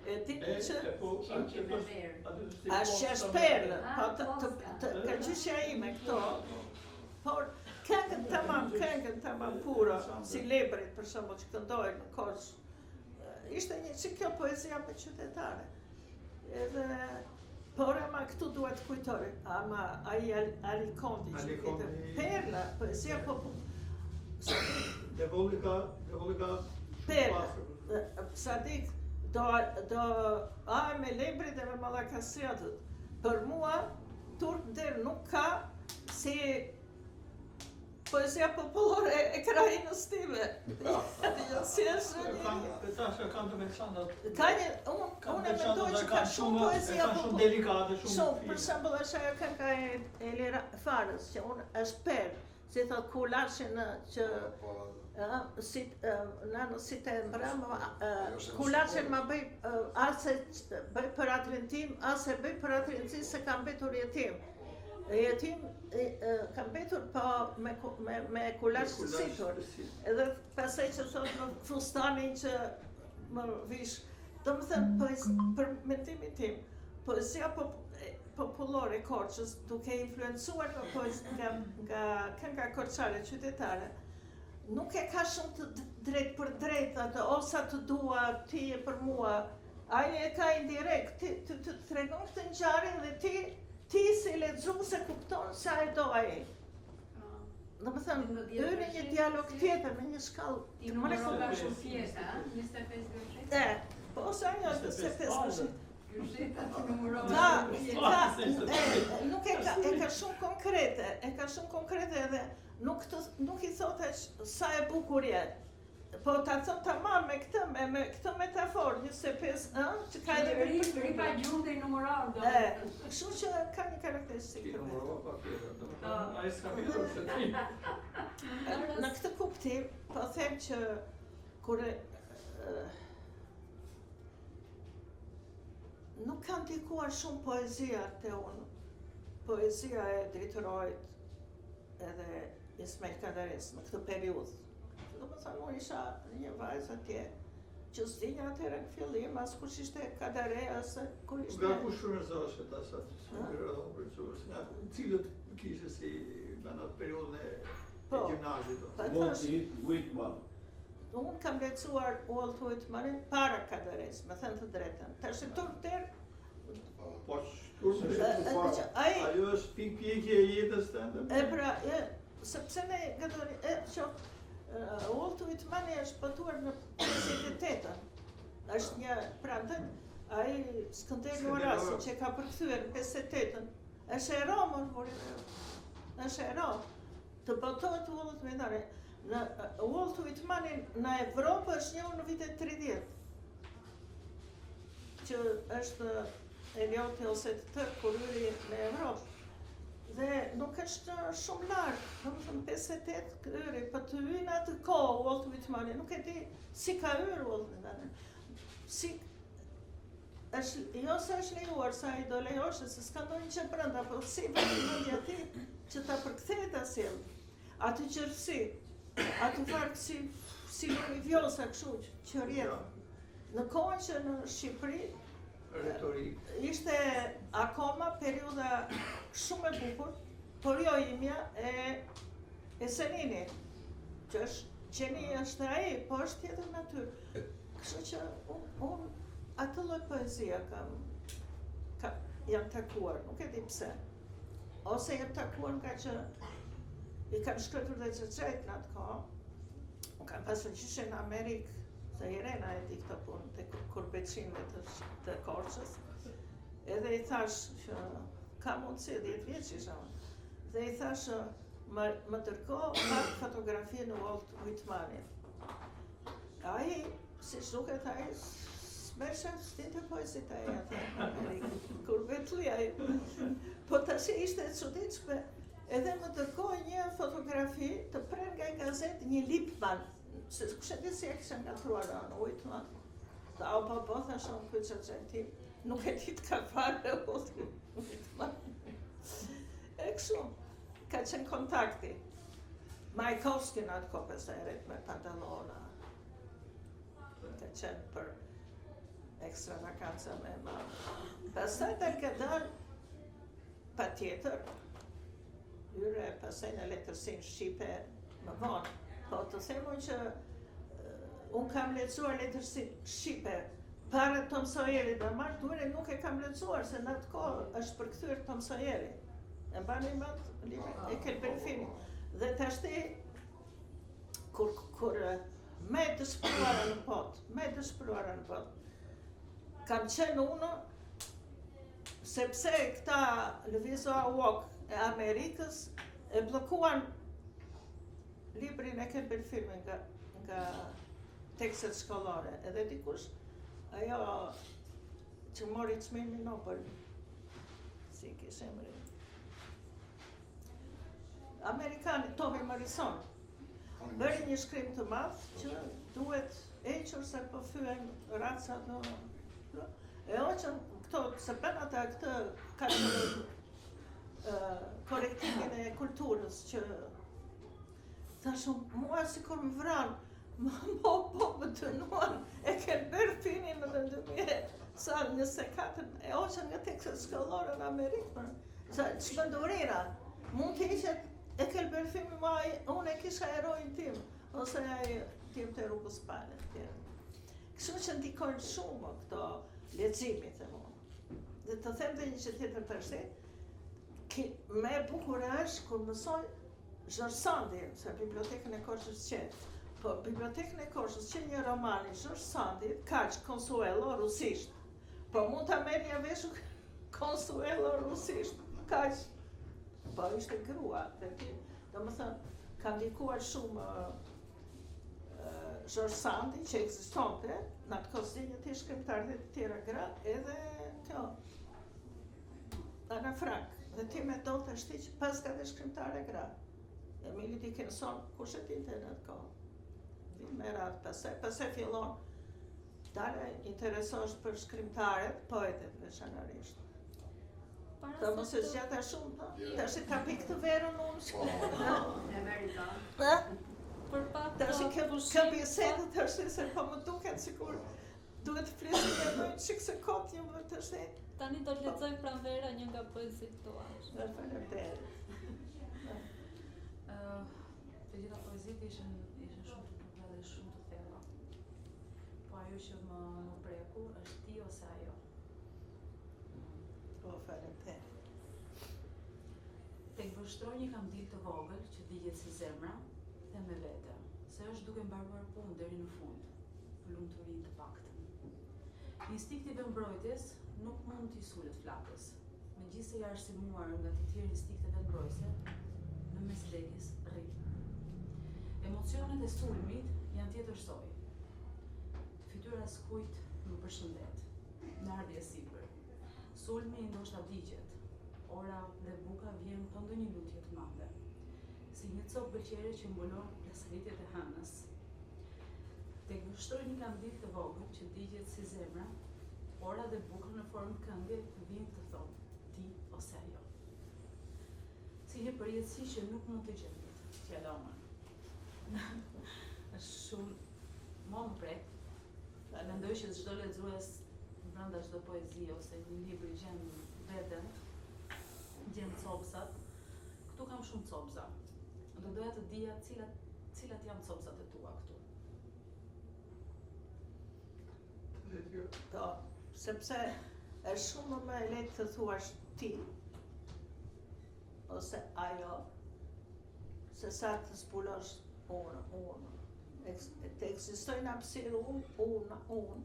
E ti që... Ashtë që është perë, ka gjyshja ime këto, por këngën tamam pura, si Lebrit për shembull që këndojnë në Korçë, ishte një që kjo poezia për qytetare. Edhe, por ama këtu duhet të kujtoj, ama ai Ali Kondi që këtë perla, poezia Dhe volli ka perla, Sadik, me Lebrit dhe me Mallakasiatët. Për mua, turp der nuk ka si poezia popullore e krajinës time. Si është Tasha kanë të veçanta. Unë e mendoj që ka shumë poezia shumë delikate, shumë. Për shembull është ajo kënga e Elira Farës, që unë është perë, si thot kulashin që si të mbram, kulashin ma bëj ase bëj për atrin tim, ase bëj për atrin tim se kam betur jetim. Jetim kam betur po me kulash të situr. Edhe pasaj që thot në fustanin që më vish. Do më thënë, për mendimin tim, poezia popullore e Korçës, duke influencuar nga kënga korçare qytetare, nuk e ka shumë të drejt për drejt, atë osa të dua, ti e për mua, aje e ka indirekt, të tregon këtë ngjarje dhe ti si lexuese kupton sa e do ai. Do të thënë, dyre një dialog tjetër me një shkallë Ti numërova shumë pjesë, 25 gjushit? Po ose ajo 25 gjushit. Gjushita ti numërova shumë pjesë. Nuk e ka shumë konkrete, edhe nuk i thotë sa e bukur jetë. Po ta thon tamam me këtë metaforë 25 që ka edhe ripa gjuhë dhe i numëron. Kështu që ka një karakteristikë të vetë. Ai s'ka bërë se ti. Në këtë kuptim, po them që kur nuk kanë ndikuar shumë poezia te unë. Poezia e Dritorit edhe Ismail Kadares në këtë periudhë. Do më thënë, unë isha një vajzë atje, që s'dinja atëre në fillim, as kush ishte Kadare, as kur ishte... Nga ku shfrytëzohet ata që nga cilët kishe si në atë periudhën e gjimnazit? Unë kam lexuar Walt Whitmanin para Kadares, me thënë të drejtën. Tash turp der... Po, ajo është pikpjekje e jetës tënde? Pra, sepse ne gëdoni, Walt Whitmani është botuar në 58-ën. Është një prandaj ai Skënder Lorasi që ka përkthyer në 58-ën. Është ero më është ero. Të botohet Walt Whitmani. Walt Whitmani në Evropë është njohur në vitet 30. Që është Elioti ose të tërë kur hyri në Evropë. Dhe nuk është shumë larg, domethënë 58 hyri, po të hyjnë atë kohë Walt Whitmani, nuk e di si ka hyrë Walt Whitmani. Si jo se është lejuar, sa i do lejosh, se s'ka ndonjë që brenda, po si vetë mendja ti që ta përkthehet asjell. atë gjërësi, atë farë si një vjosa kështu që rjetë. Në kohën që në Shqipëri ishte akoma periuda shumë e bukur, por jo imja e Senini, që është qeni është ai, po është tjetër natyrë. Kështu që unë atë lloj poezia jam takuar, nuk e di pse. Ose jam takuar nga që i kam shkruar dhe Xhexhejt në atë kohë. Unë kam pasur qyshe në Amerikë, se Irena e di këtë punë të kurbeqinve të Korçës. Edhe i thash që ka mundësi 10 vjeç isha. Dhe i thash më tërko pak fotografi në Walt Whitmanit. Ai, si duket ai, smesha stinte poezit ai atë në Amerikë. Kur vetëli ai. Po tash ishte e çuditshme. Edhe më tërkoj një fotografi të prer nga gazetë një Lipman, se kushe di si e kisha ngatruar në Whitman. Ta po thashon këtë Xhexhejti, nuk e di të ka fare Whitman. E kështu, ka qenë kontakti. Majkovski në atë kohë se eret me pantalona. Ka qenë për ekstravaganca me ma. Pastaj të ka dalë pa tjetër, hyre pasaj në letërsinë shqipe më vonë. Po të themu që unë kam lexuar letërsinë shqipe para Tom Sawyerit, dhe marrë duhere nuk e kam lexuar, se në atë kohë është përkthyer Tom Sawyeri. E mbani mend librin e Kelberfini. Dhe tashti kur me dëshpëruara në pot, kam qenë unë, sepse këta lëvizua walk e Amerikës e blokuan librin e Kelberfini nga tekstet shkollore. Edhe dikush, ajo që mori çmimin Nobel, si kishte emrin. Amerikani Toni Morrison bëri një shkrim të madh që duhet hequr se po fyen raca e hoqën këto se bën ata këtë kolektimin e kulturës që thashun mua sikur më vran, po më dënuan e Kelberfini në 2024 e hoqën nga tekstet shkollore në Amerikë. Çmendurira mund të ishte e Kelberfini ma unë e kisha erojin tim, ose ai tim të rrugës pale. Kështu që ndikojnë shumë këto leximi, them unë. Dhe të them dhe një që tjetër tërsi, me e bukur është kur mësoj George Sandi, se bibliotekën e Korçës qenë. Po bibliotekën e Korçës që një roman i George Sandi, kaq Consuelo rusisht. Po mund ta merr një vesh Consuelo rusisht, kaq. Po ishte grua, do më thënë, ka ndikuar shumë George Sandi, që ekzistonte, në atë kozdinjë të shkrimtarëve të tjera gra, edhe kjo, Ana Frank, dhe ti me do të shti që pas ka dhe shkrimtare gra. Emily Dickinson, kush e tinte në atë kohë? Vinë me ratë, pastaj fillon, dale interesosh për shkrimtarët, poetet veçanërisht. Të mos e zgjata shumë, tash ka pikë të verën unë. Në Amerika. Tash kjo bisedë tash se po më duket sikur duhet të flisë një mënyrë çik se kot një më tash. Tani do të lexoj pranvera një nga poezitë tua. Faleminderit. Të gjitha poezitë ishin shumë të bukura dhe shumë të thella. Po ajo që më preku është ti ose ajo. Po faleminderit. Tek vështroj një kandil të vogël që digjet si zemra, dhe me vete, se është duke mbaruar punë deri në fund, për lumturinë të paktën. Instinkti dhe mbrojtjes nuk mund t'i sulet flakës, megjithëse i arsimuar nga të tjerë instinkteve mbrojtëse, në mes legjes rri. Emocionet e sulmit janë tjetër soi. Fytyra skujt më përshëndet, në ardhje sipër. Sulmi ndoshta digjet, ora dhe buka vjen pa ndonjë lutje të madhe, si një copë bëqere që mbulon plasëritjet e hënës. Tek vështroj një kandil të vogël që digjet si zemra, ora dhe buka në formë këngë vjen të thotë ti ose ajo. Si një përjetësi që nuk mund të gjendet, fjalomën. Është shumë më prek. Mendoj që çdo lexues brenda çdo poezie ose një libër gjen veten, gjen copsat. Këtu kam shumë copsa. Do doja të dija cilat janë copsat e tua këtu. Po, sepse është shumë më e lehtë të thuash ti ose ajo se sa të zbulosh unë. Të ekzistojnë hapësirë unë,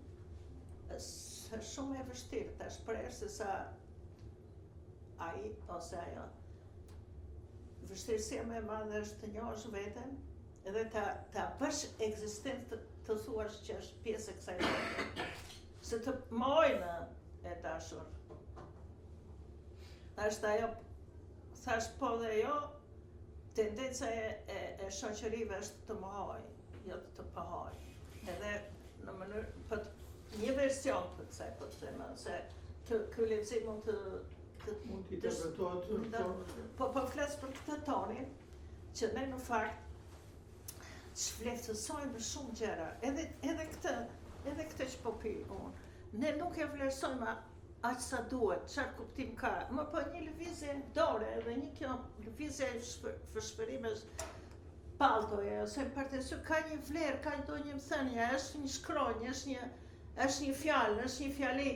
është shumë e vështirë ta shprehësh se sa ai ose ajo. Vështirësia më e madhe është të njohësh veten edhe ta bësh ekzistent të thuash që është pjesë e kësaj bote. Se të mojnë e dashur. Është ajo, thash po dhe jo, tendenca e shoqërive është të mohoj, jo të pohoj. Edhe në mënyrë, një version për kësaj, po të thema, se ky lexim mund të mund t'i interpretohet po flas për këtë tonin, që ne në fakt shvlerësojmë shumë gjëra, edhe këtë që po pi unë. Ne nuk e vlerësojmë aq sa duhet, çfarë kuptim ka. Më po një lëvizje dore edhe një kjo lëvizje shpërimesh paltoje ose partesy ka një vlerë, ka ndonjë thënie, është një shkronjë, është një fjalë, është një fjali.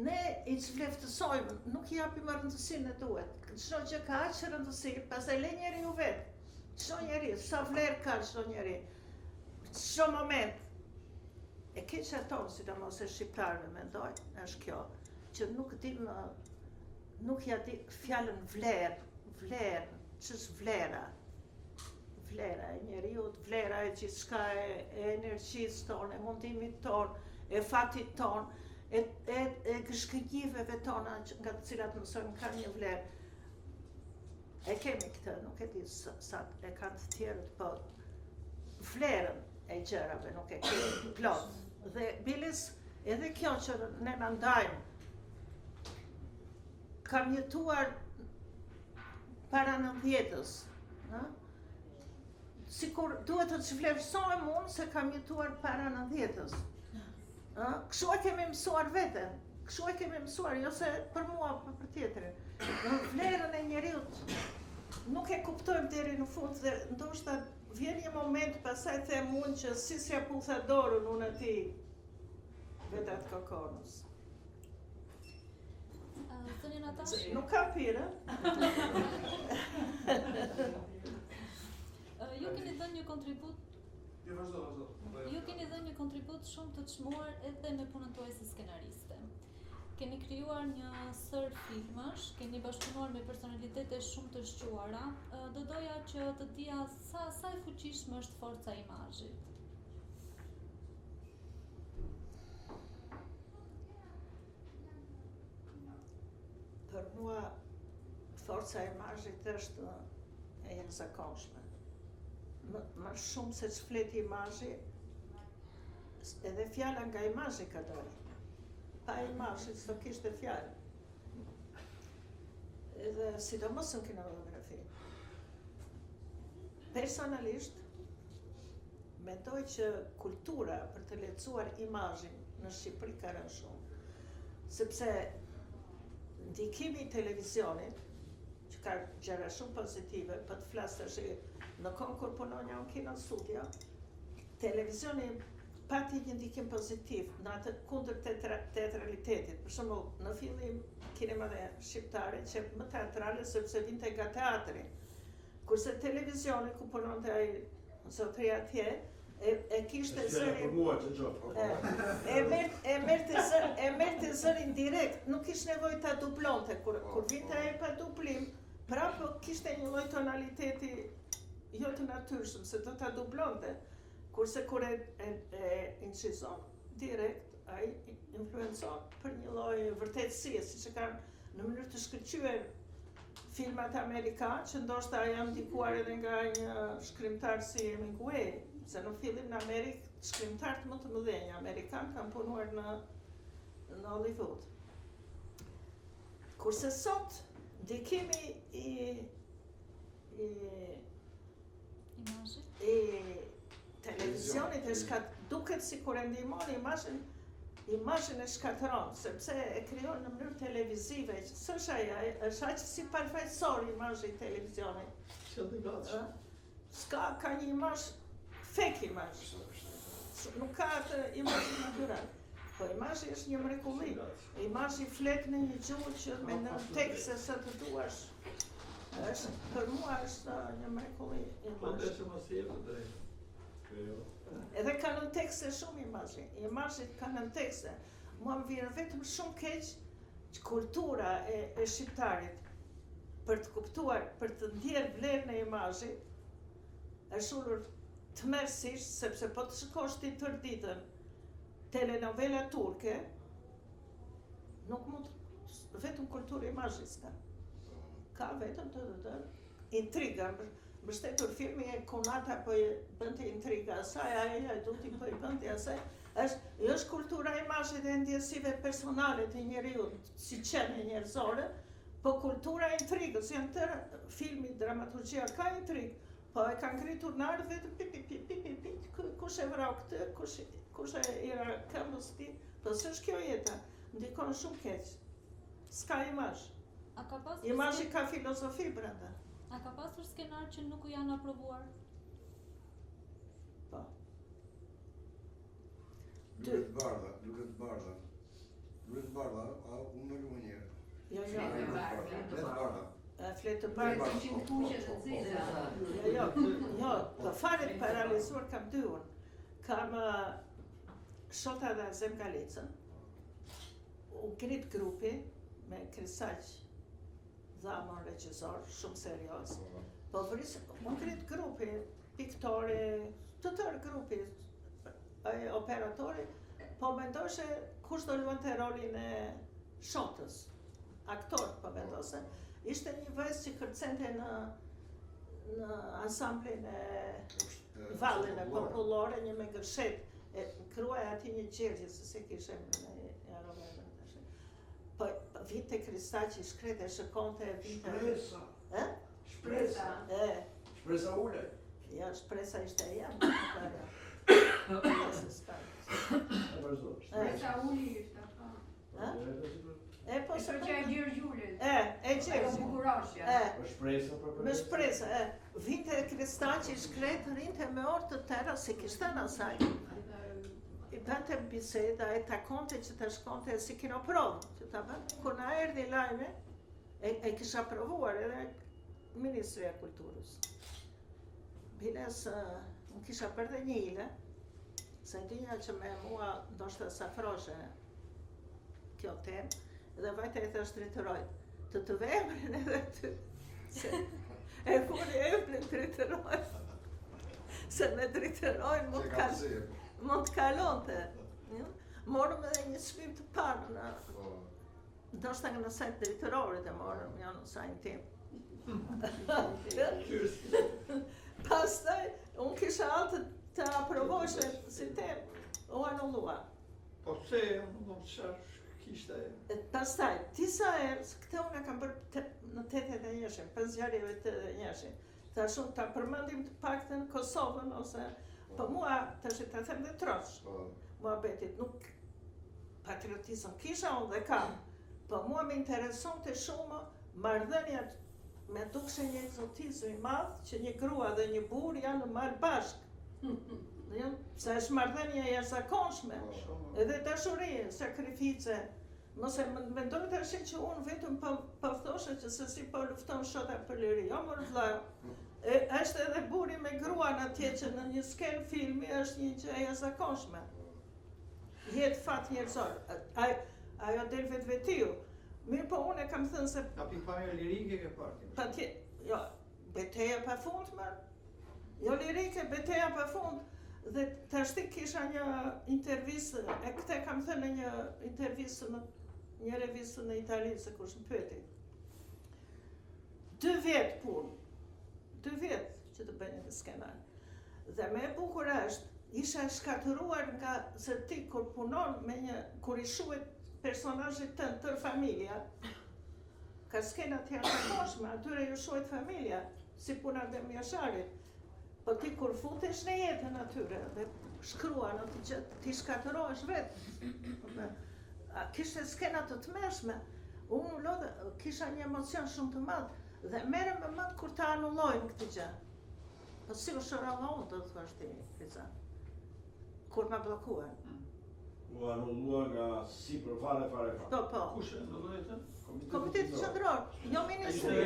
Ne i çvlerësojmë, nuk i japim rëndësinë e duhet. Çdo gjë ka aq rëndësi, pastaj le njeriu vet. Çdo njeri, sa vlerë ka çdo njeri. Çdo moment. E keqja tonë, sidomos e shqiptarëve, mendoj, është kjo, që nuk ja di fjalën vlerë, ç'është vlera? Vlera e njeriut, vlera e gjithçka e energjisë tonë, e mundimit tonë, e fatit tonë, e gëshkënjiveve tona nga të cilat mësojmë ka një vlerë. E kemi këtë, nuk e di sa e kanë të tjerët, po vlerën e gjërave nuk e kemi plot. Dhe bilis, edhe kjo që ne na ndajmë, kam jetuar para 90-s, sikur duhet të çvlerësohem unë se kam jetuar para 90-s. Kështu e kemi mësuar veten, kështu e kemi mësuar, jo se për mua, për tjetrin. Vlerën e njeriut nuk e kuptojmë deri në fund dhe ndoshta vjen një moment pasaj them unë që si s'ja putha dorën unë atij vetat kokonës. Zonja Natash? Nuk kam pirë. Ju keni dhënë një kontribut Ju keni dhënë një kontribut shumë të çmuar edhe me punën tuaj si skenariste. Keni krijuar një sër filmash, keni bashkëpunuar me personalitete shumë të shquara. Do doja që të dija sa e fuqishme është forca e imazhit. Për mua forca e imazhit është e jashtëzakonshme. Më shumë se ç'flet imazhi, edhe fjala nga imazhi ka dalë. Pa imazhi s'do kishte fjalë. Edhe sidomos në kinematografi. Personalisht, mendoj që kultura për të lehtësuar imazhin në Shqipëri ka rënë shumë. Sepse ndikimi i televizionit, që ka gjëra shumë pozitive, po të flas tash në kohën kur punonja unë kino studio, televizioni pati një ndikim pozitiv në atë kundër teatralitetit. Për shembull, në fillim kinemave shqiptare që më teatrale sepse vinte nga teatri. Kurse televizioni ku punonte ai zotëria atje, e kishte zërin. E merrte zërin direkt, nuk kishte nevojë ta dublonte kur vinte ai pa dublim, prapë kishte një lloj tonaliteti jo të natyrshëm, se do ta dublonte. Kurse kur e incizon direkt, ai influencon për një lloj vërtetësie, siç e kanë në mënyrë të shkëlqyer filmat amerikanë, që ndoshta janë ndikuar edhe nga një shkrimtar si Hemingway, se në fillim në Amerikë shkrimtarët më të mëdhenj amerikanë kanë punuar në Hollywood. Kurse sot ndikimi i duket si kur e ndihmon imazhin e shkatron, sepse e krijon në mënyrë televizive, që s'është ajo, është aq si përfaqësor imazhi i televizionit. S'ka ka një imazh fake imazh. Nuk ka atë imazh natyral. Po imazhi është një mrekulli. Imazhi flet në një gjuhë që me në tekste sa të duash. Për mua është një mrekulli imazh. Edhe ka në tekste shumë imazhi. Imazhit ka në tekste. Mua më vjen vetëm shumë keq që kultura e shqiptarit për të kuptuar, për të ndjerë vlerën e imazhit, është ulur tmerrsisht, sepse po të shikosh ti tërë ditën telenovela turke, nuk mund vetëm kulturë imazhit s'ka. Ka vetëm të intriga, mbështetur filmi e Konata po i bënte intriga asaj, ajo duti po i bënte asaj, jo është kultura e imazhit e ndjesive personale të njeriut, si qenie njerëzore, po kultura e intrigës, janë tërë filmi, dramaturgjia ka intrigë, po e kanë ngritur në ardhë vetëm kush e vrau këtë, kush e ira këmbës ti, po s'është kjo jeta, ndikon shumë keq. S'ka imazh. Imazhi ka filozofi brenda. A ka pasur skenar që nuk u janë aprovuar? Po. Duket bardha, a unë më lu një. Jo. Fletë të Bardha. Jo, të fare të paralizuar kam dy unë. Kam Shota dhe Azem Galicën, u ngrit grupi me Krisaq Dhamon regjisor, shumë serios. Po u ngrit grupi, piktori, të tërë grupi, operatori, po mendoshe kush do luante rolin e Shotës, aktor po vendose. Ishte një vajzë që kërcente në ansamblin e Vallën e popullore, një me gërshet, kruaj ati një gjergje, se se kishe në Arovetën. Po vite Kristaqi shkrete, shëkonte vite... Shpresa. Shpresa ule. Ja, shpresa ishte e jam. Shpresa uli ishte, po se që e Gjergjullit. E Gjergjullit. Me shpresa, vinte Kristaqi shkret, rinte me orë të tëra, se kishte në asaj. I bënte biseda, e takonte që të shkonte si kinoprovë, që ta bënte. Kur na erdhi lajme, e kisha provuar edhe Ministria e Kulturës. Biles, unë kisha përde një ile, se ndinja që me mua ndoshta safroshe kjo temë, edhe vajte e thështë dritëroj, të vemrin edhe ty, se e kur e eblin dritëroj, se me dritëroj mund të kalonte. Morëm edhe një shpim të parë në... ndoshta nga në sajtë dritërorit e morëm, jo në sajnë tim. Pastaj, unë kisha altë të aprovojshë si temë, u anullua. Po pse, unë kishte... Pastaj, disa herë, këte unë e kam bërë në 81, 5 jarjeve 81, ta shumë ta përmendim të paktën Kosovën, ose... Po mua, të që të them dhe trosh, mua betit nuk patriotizëm kisha unë dhe kam, po mua më intereson të shumë marrëdhëniet me dukshë një egzotizëm i madh që një grua dhe një burr janë në mal bashk. Se është marrëdhënia e jashtëzakonshme, edhe dashurie, sakrifice. Mos e mendoj tash që unë vetëm po thoshe që se si po lufton Shota për liri, jo mor vëlla. Është edhe burri me gruan atje që në një sken filmi është një gjë e jashtëzakonshme. Jetë fat njerëzor, ajo del vetvetiu. Mirë po unë e kam thënë se... Ka pikpamje lirike ke parti? Jo, beteja pa fund, më. Jo lirike, beteja pa fund. Dhe tashti kisha një intervistë, e këte kam thënë në një intervistë në një revistë në Itali, se kush më pyeti. 2 vjetë punë, 2 vjetë që të bëjnë në skenar. Dhe me e bukur është, isha shkatëruar nga se ti kur punon me një, kur i shuhet personazhit tënë tërë familja, ka skenat janë të koshme, atyre ju shuhet familja, si puna dhe mjasharit. Po ti kur futesh në jetën atyre dhe shkruan atë që ti shkatërohesh vetë. Kishte skena të tmerrshme. Unë lodhe, kisha një emocion shumë të madh dhe merrem me madh kur ta anullojnë këtë gjë. Po si u shërova unë, do të thosh ti, Liza. Kur ma bllokuan. U anullua nga sipër fare. Po. Kush e anulloi atë? Komiteti qendror, jo ministri.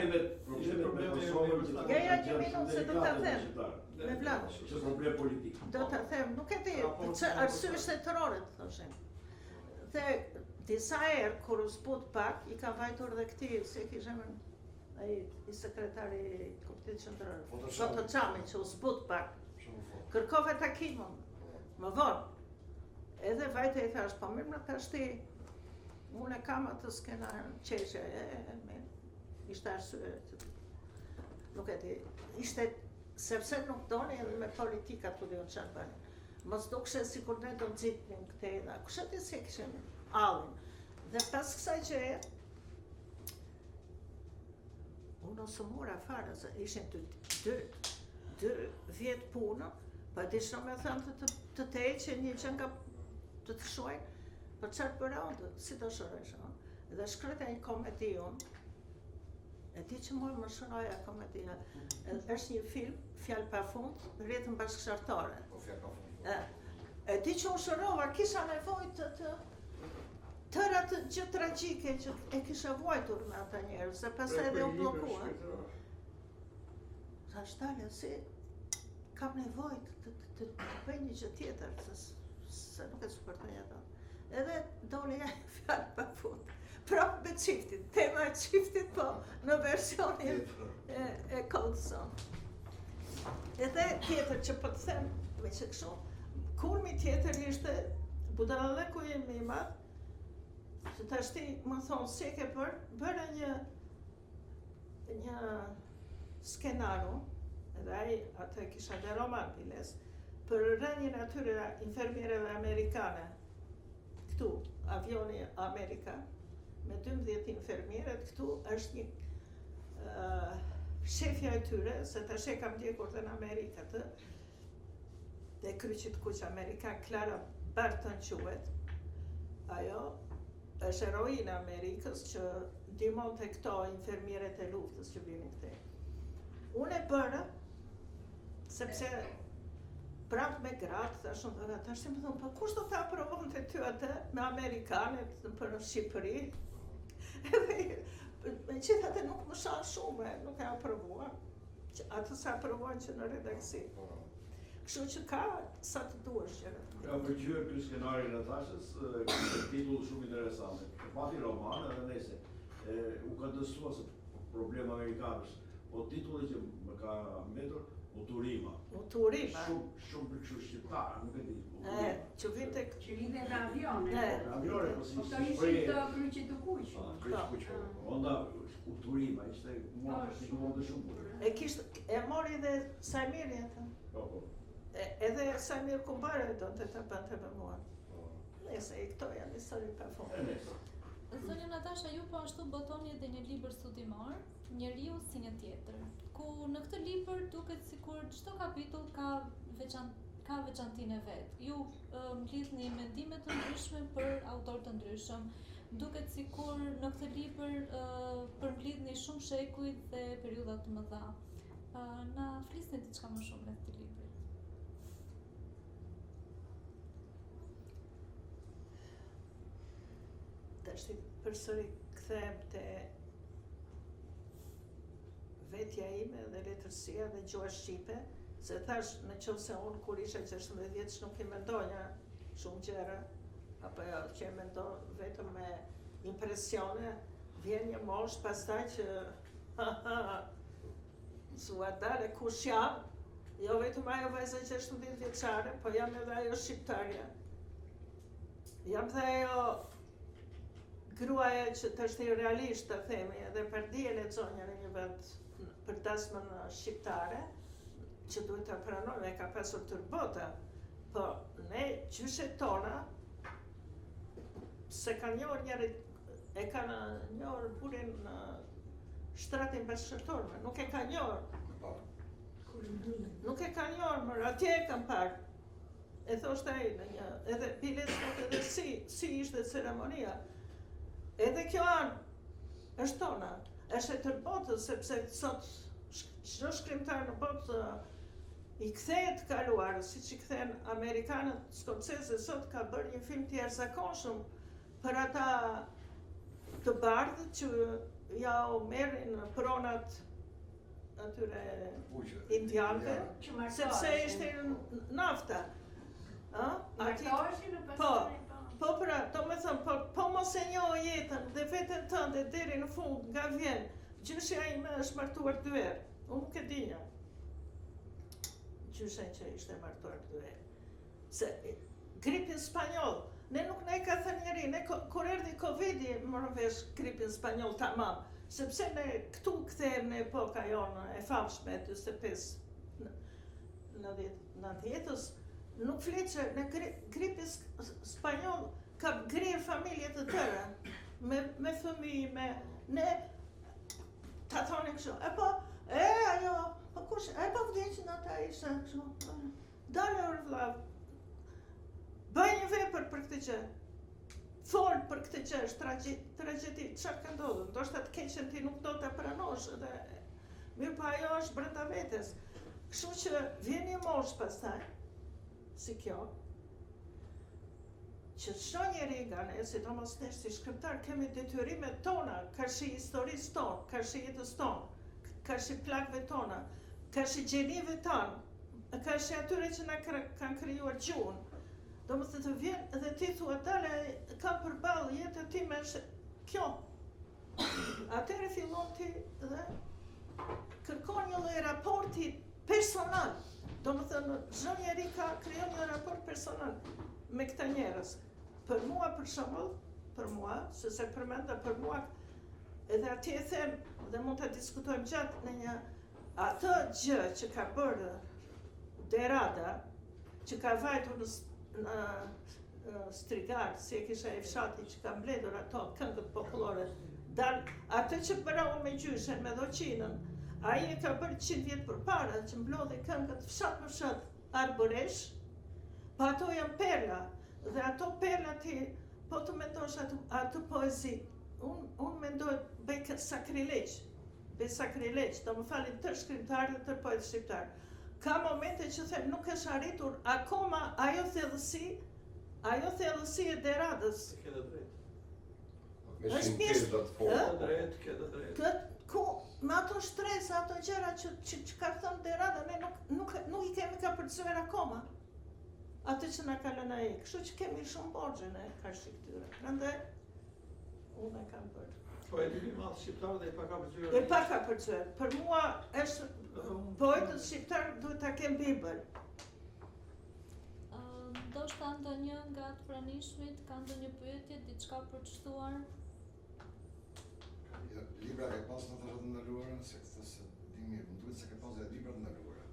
Ishte probleme me Kosovën. Ja, një minutë se do ta them. Me vlan. Ishte problem politik. Do ta them, nuk e di, arsye shtetërore të thoshin. Dhe disa herë kur u zbut pak, i ka vajtur dhe këtij, si e kishte emrin, ai i sekretari i Komitetit Qendror, Foto Çami, që u zbut pak. Kërkove takimin, më vonë. Edhe vajte i thash, po mirë më thash ti, unë e kam atë skenarën qeshe, ishte arsye, nuk e di, ishte, sepse nuk doni edhe me politika të dion çfarë bënin. Mos dukshe si kur ne do nxitnim këtej dhe, kushe ti si e kishim allin. Dhe pas kësaj gjëje, unë ose mora fare, se ishin dy vjetë punë, pa di shumë me thënë të te që një gjë nga të të shuajnë, për çfarë bëra unë, si do shërësh, dhe shkryta një komedi unë, e di që mojë më shëroja komedia, është një film, Fjalë pa fund, Rrjetën bashkëshortore. E di që unë shërova, kisha nevojë të tëra të gjë tragjike që e kisha vuajtur me ata njerëz, dhe pastaj edhe u bllokua. Thash Dalja, si kam nevojë të bëj një gjë tjetër, se nuk e suportoj ato. Edhe doli Fjalë pa fund. Prapë me çiftin, tema e çiftit, po në versionin e Coulson. Edhe tjetër që po të them, me që kështu, kulmi tjetër ishte budallalleku im i madh, që tash ti më thonë si e ke bëre një skenaru, edhe ai atë kisha dhe roman piles, për rënjën atyre infermiereve amerikane, këtu, avioni Amerikan, me 12 infermierët, këtu është një shefja e tyre, se tash e kam ndjekur dhe në Amerikë atë, dhe kryqit kuq Amerikan, Clara Barton quhet, ajo është heroina Amerikës që ndihmonte këto infermierët e luftës që vinin këtej. Unë e bëra, sepse prapë me gratë, thashun dhe tash më thonë, po kush do ta aprovonte ty atë me amerikanët për Shqipëri? Edhe megjithatë nuk më shanë shumë, nuk e aprovuan. Atë sa aprovuan që në redaksi. Kështu që ka sa të duash gjëra. Ka pëlqyer ky skenari në Tashës, kishte titull shumë interesante. Pati roman edhe nese. U ka dësuar se problem amerikanësh, po titulli që më ka mbetur Uturima. Shumë për kështu shqiptarë, nuk e di. Që vinte Që lidhe me avione. Avione, po si Po të ishin të kryqit të kuq. Onda Uturima, ishte mund shumë. E mori dhe Sajmiri atë. Po. Edhe Sajmir Kumbare do të bënte me mua. Nëse i këto janë histori pa fund. Zonja Natasha, ju po ashtu botoni edhe një libër studimor, Njeriu si një tjetër, ku në këtë libër duket sikur çdo kapitull ka veçantinë e vet. Ju mblidhni mendime të ndryshme për autor të ndryshëm. Duket sikur në këtë libër përmblidhni shumë shekuj dhe periudha të mëdha. Na flisni diçka më shumë me këtë libër. Tash përsëri kthehem te vetja ime dhe letërsia dhe gjuha shqipe, se thash në qoftë se unë kur isha 16 vjeç nuk i mendoja shumë gjëra, apo jo, që e mendoj vetëm me impresione, vjen një moshë pastaj që s'ua dale kush jam, jo vetëm ajo vajza 16 vjeçare, po jam edhe ajo shqiptarja. Jam dhe ajo gruaja që të është i realisht të themi, edhe për di e lexon një vend për dasmën shqiptare, që duhet të pranojmë, e ka pasur tërbota, po ne gjyshet tona, se ka njohur njëri, e ka njohur burin në shtratin bashkëshortor, nuk e ka njohur. Nuk e kanë njohur, atje e kam parë. E thoshte ai në një, edhe biletë edhe si ishte ceremonia. Edhe kjo anë është tona, është e tërë botës, sepse sot çdo shkrimtar në botë i kthehet kaluar, siç i kthehen amerikanët skocezë, sot ka bërë një film të jashtëzakonshëm për ata të bardhët që ja u merrin pronat atyre indianëve, sepse ishte nafta. Po pra, do me thëmë, po mos e njohë jetën dhe veten tënde deri në fund nga vjen, gjyshja ime është martuar 2 herë, unë nuk e dinja. Gjyshen që ishte martuar 2 herë. Se gripin spanjoll, ne nuk ne ka thënë njeri, ne kur erdhi Covidi morëm vesh gripin spanjoll tamam, sepse ne këtu kthehem në epoka jonë e famshme 45 në 90-ës. Nuk fleqe, në gripi spanjoll ka grirë familje të tëra, me fëmijë, ne ta thonin kështu, ajo, po kush, po vdeqin ata isha kështu, dalë orë vllav, bëj një vepër për këtë gjë, fol për këtë gjë, është tragjedi, çfarë ka ndodhur, ndoshta të keqen ti nuk do ta pranosh, edhe mirë po ajo është brenda vetes, kështu që vjen një moshë pastaj, si kjo, që çdo njeri nga ne, sidomos ne si shkrimtar, kemi detyrimet tona, karshi historisë tonë, karshi jetës tonë, karshi plagëve tona, karshi gjenive tonë, karshi atyre që na kanë krijuar gjuhën. Domethënë të vjen dhe ti thua dale, kam përballë jetën time është kjo. Atëherë fillon ti dhe kërkon një lloj raporti personal. Domethënë, çdo njeri krijon një raport personal me këta njerëz. Për mua, për shembull, se përmenda për mua, edhe atje e them, dhe mund ta diskutojmë gjatë në një atë gjë që ka bërë Derada, që ka vajtur në strigar, si e kisha e fshati që ka mbledhur ato këngët popullore, atë që bëra unë me gjyshen, me dhoqinën, ai e ka bërë 100 vjet përpara që mblodhi këngët fshat për fshat arbëresh, po ato janë perla, dhe ato perla ti, po të mendosh atë poezi, unë mendoj bëj sakrilegj, do më falin tërë shkrimtarë dhe tërë poetë shqiptarë. Ka momente që them nuk është arritur akoma ajo thellësi e Deradës. Ke të drejtë. Është pjesë, Ke të drejtë. Me ato shtresa, ato gjëra që ka thënë Derada, ne nuk i kemi ka përcyer akoma. Atë që na ka lënë ai. Kështu që kemi shumë borxhe ne karshi këtyre. Prandaj unë e kam bërë. Poeti i madh shqiptar dhe i pa ka përcyer. E pa ka përcyer. Për mua është poetët shqiptar duhet ta kenë Bibël. Ndoshta ndonjë nga të pranishmit ka ndonjë pyetje, diçka për të shtuar? Libra ke pas në të ndaluara, se këtë se di mirë, më duhet se ke pas dhe libra të ndaluara.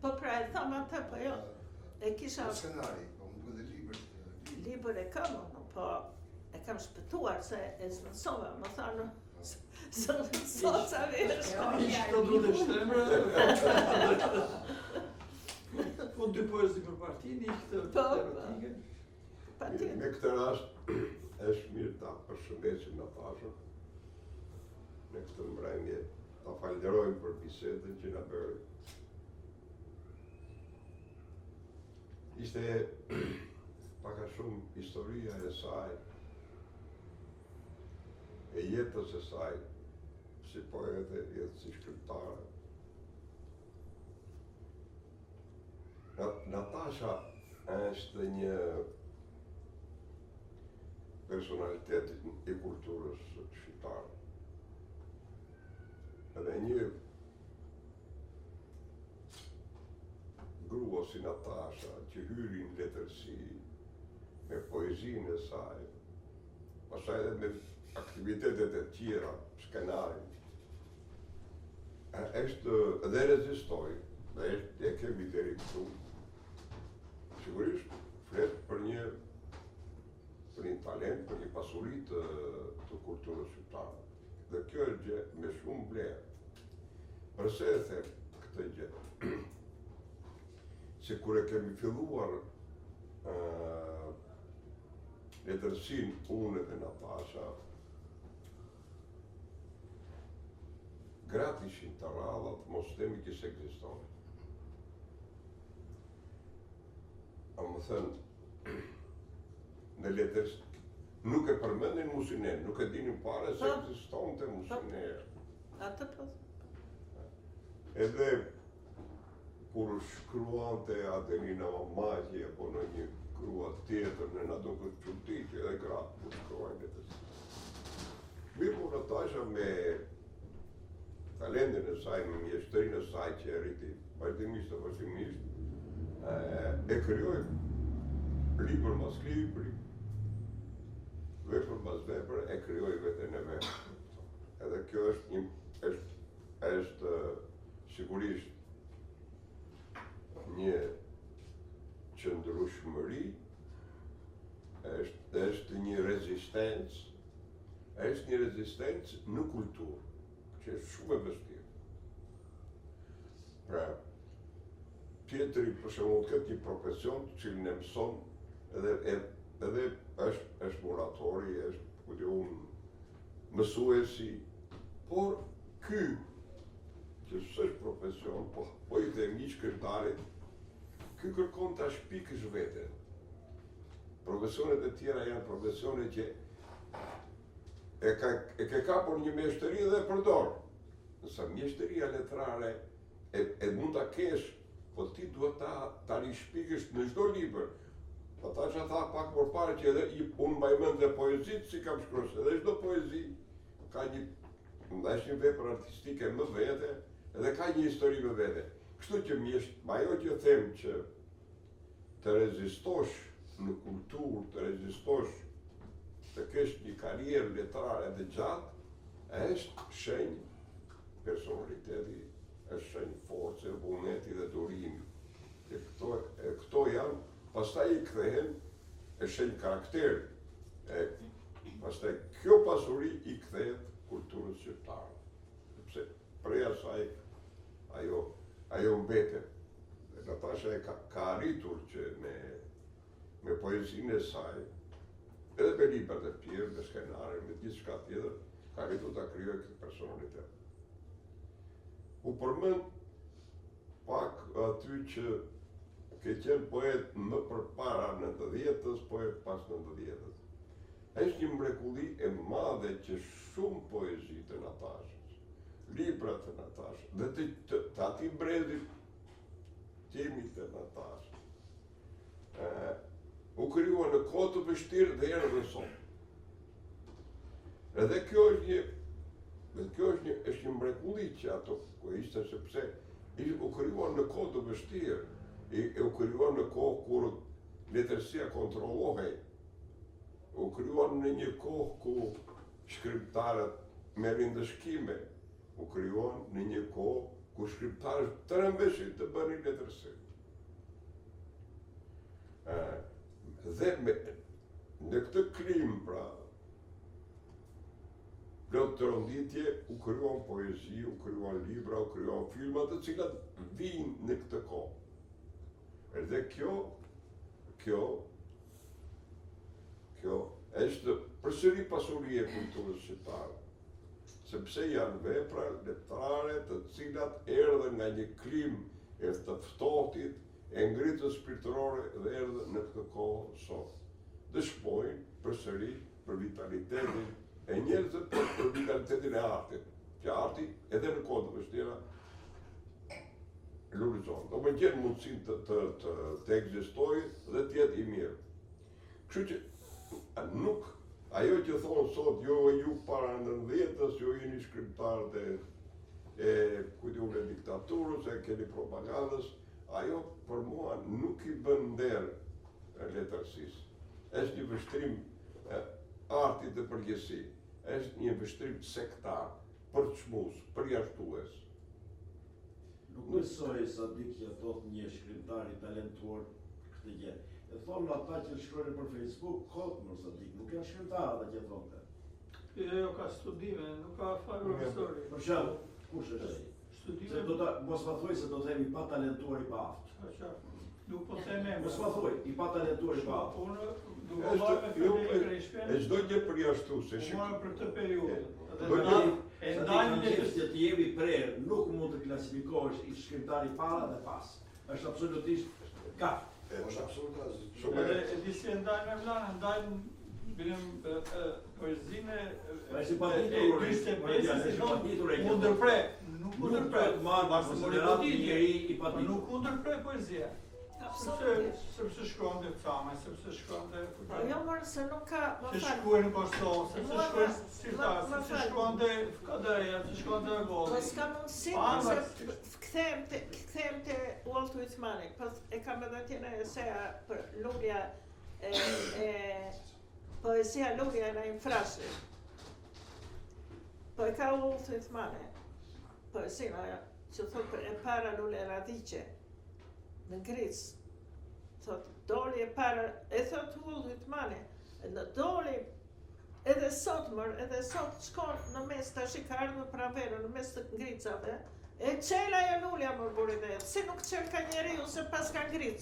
Po pra e thama të, po jo, e kisha... Skenari, po më duhet dhe libra. Libër e kam, po e kam shpëtuar se e zënësova, më thanë, zënësot sa vesh. Të duhet e shtremre. Po dy poezi për partini, këtë tematike. Me këtë rast, është mirë ta përshëndesim Natashën. Në këtë mbrëmje, ta falenderojmë për bisedën që na bëri. Ishte paka shumë historia e saj, e jetës e saj, si poete, si shkrimtare. Natasha është një personalitet i kulturës shqiptare. Edhe një grua si Natasha që hyri në letërsi me poezinë e saj, pastaj edhe me aktivitetet e tjera, skenarin, është dhe rezistoi, dhe e kemi deri këtu. Sigurisht flet për një talent, për një pasuri të kulturës shqiptare. Dhe kjo është gjë me shumë vlerë. Përse e them këtë gjë? se kur e kemi filluar letërsin unë dhe Natasha, gratë ishin të radhat, mos temi kisë ekzistone. A më thënë, në letërës, nuk e përmendin Musinen, nuk e dinin pare se ekzistonte Musinen. Atë po. Edhe kur shkruante Adelina Mamaqi apo në një grua tjetër në duket çuditje edhe gratë kur shkruajnë letërsi. Mirë, Natasha me talentin e saj, me mjeshtërinë e saj që e rriti vazhdimisht e krijoi libër mas libri, vepër mas vepër, e krijoi veten e vet. Edhe kjo është sigurisht një qëndrueshmëri, është një rezistencë, në kulturë, që është shumë e vështirë. Pra, tjetëri për shembull këtë një profesion që cilin e mëson edhe është muratori, është mësuesi, por ky që s'është profesion, po i them një shkrimtarit, ky kërkon ta shpikësh veten. Profesionet e tjera janë profesione që e ke kapur një mjeshtëri dhe e përdor. Nëse mjeshtëria letrare e mund ta kesh, po ti duhet ta rishpikësh në çdo libër. Natasha tha pak më parë që edhe unë mbaj mend dhe poezitë si kam shkruar, edhe çdo poezi ka një vepër artistike më vete, edhe ka një histori më vete. Kështu që ajo që them që të rezistosh në kulturë, të rezistosh të kesh një karrierë letrare dhe gjatë, është shenjë personaliteti, është shenjë force, vullneti dhe durimi. Këto janë, pastaj i kthehen, është shenjë karakteri. Pastaj kjo pasuri i kthehet kulturës shqiptare. Sepse prej asaj ajo mbetet. Natasha ka arritur që me poezinë e saj, edhe me librat e tjerë, me skenare, me gjithçka tjetër, ka arritur ta krijojë këtë personalitet. U përmend pak aty që ke qenë poet më përpara 90-s, poet pas 90-s. Është një mrekulli e madhe që shumë poezi të Natashës, librat të Natashës, dhe të ati brezit timi të Natashës, u krijuar në kohë të vështirë dhe erdhën në sot. Edhe kjo është një mrekulli që ato poezistë, sepse u krijuar në kohë të vështirë, u krijuar në kohë kur letërsia kontrollohej, u krijuar në një kohë ku shkrimtarët merrin dëshkime, u krijuar në një kohë ku shkrimtarët tërëmbeshin të bënin letërsi. Dhe në këtë klim, pra, plot të rënditje, u krijuan poezi, u krijuan libra, u krijuan filma, të cilat vijnë në këtë kohë. Edhe kjo është përsëri pasuri e kulturës shqiptare, sepse janë vepra letrare të cilat erdhën nga një klim e të ftohtit, e ngritës shpirtërore dhe erdhën në këtë kohë sot. Dëshmojnë përsëri për vitalitetin e njerëzve, për vitalitetin e artit, që arti edhe në kohë të vështira l'horizont. Do më gjenë mundësin të ekzistojë dhe t'jetë i mirë. Kështu që nuk, ajo që thonë sot, ju para 90-s, ju jeni shkrimtarët e diktaturës, e keni propagandës, ajo për mua nuk i bën nder letërsisë. Është një vështrim artit dhe përgjithësi, është një vështrim sektar, përçmues, përjashtues. Nuk mësoj sa dikja thot një shkrimtar i talentuar këtë gjë. E thonë ata që shkruajnë për Facebook, kot më sa dik, nuk janë shkrimtarë ata që thonë. Jo ka studime, nuk ka farur histori. Për shembull, kush është ai? Se mos ma thuaj se do themi pa talentuar i pa aftë. Nuk po theme. Mos ma thuaj, i pa talentuar i pa. Unë duke marrë me Fredrik Kreshpen. E çdo gjë përjashtu se Marrë për këtë periudhë. E ndajmë që të jemi prerë, nuk mund të klasifikohesh i shkrimtari para dhe pas. Është absolutisht gaf. Është absolutisht. Shumë E di si e ndajmë me Vlana, ndajmë poezinë e simpatitur, u ndërpre, nuk u ndërpre, bashkë me nuk u ndërpre poezia. Sepse shkruan dhe fama, sepse shkruan dhe Jo, mërë, se nuk ka... se shkruan në Kosovë, sepse shkruan shqiptar, sepse shkruan dhe Kadeja, sepse shkruan dhe Voli. Po s'ka mundësi se kthehem te Walt Whitmani, po e kam edhe tjene eseja për lulja poezia lulja në infrashi. Po e ka Walt Whitmani, poezina që thot e para lulja radiqe në Ngric. Thot, doli e para, e thot Walt Whitmani, në doli edhe sot shkon në mes të shikarë pra verë, në mes të Ngricave, e qela e lulja më buri dhe, si nuk qel ka njeriu se pas ka Ngric.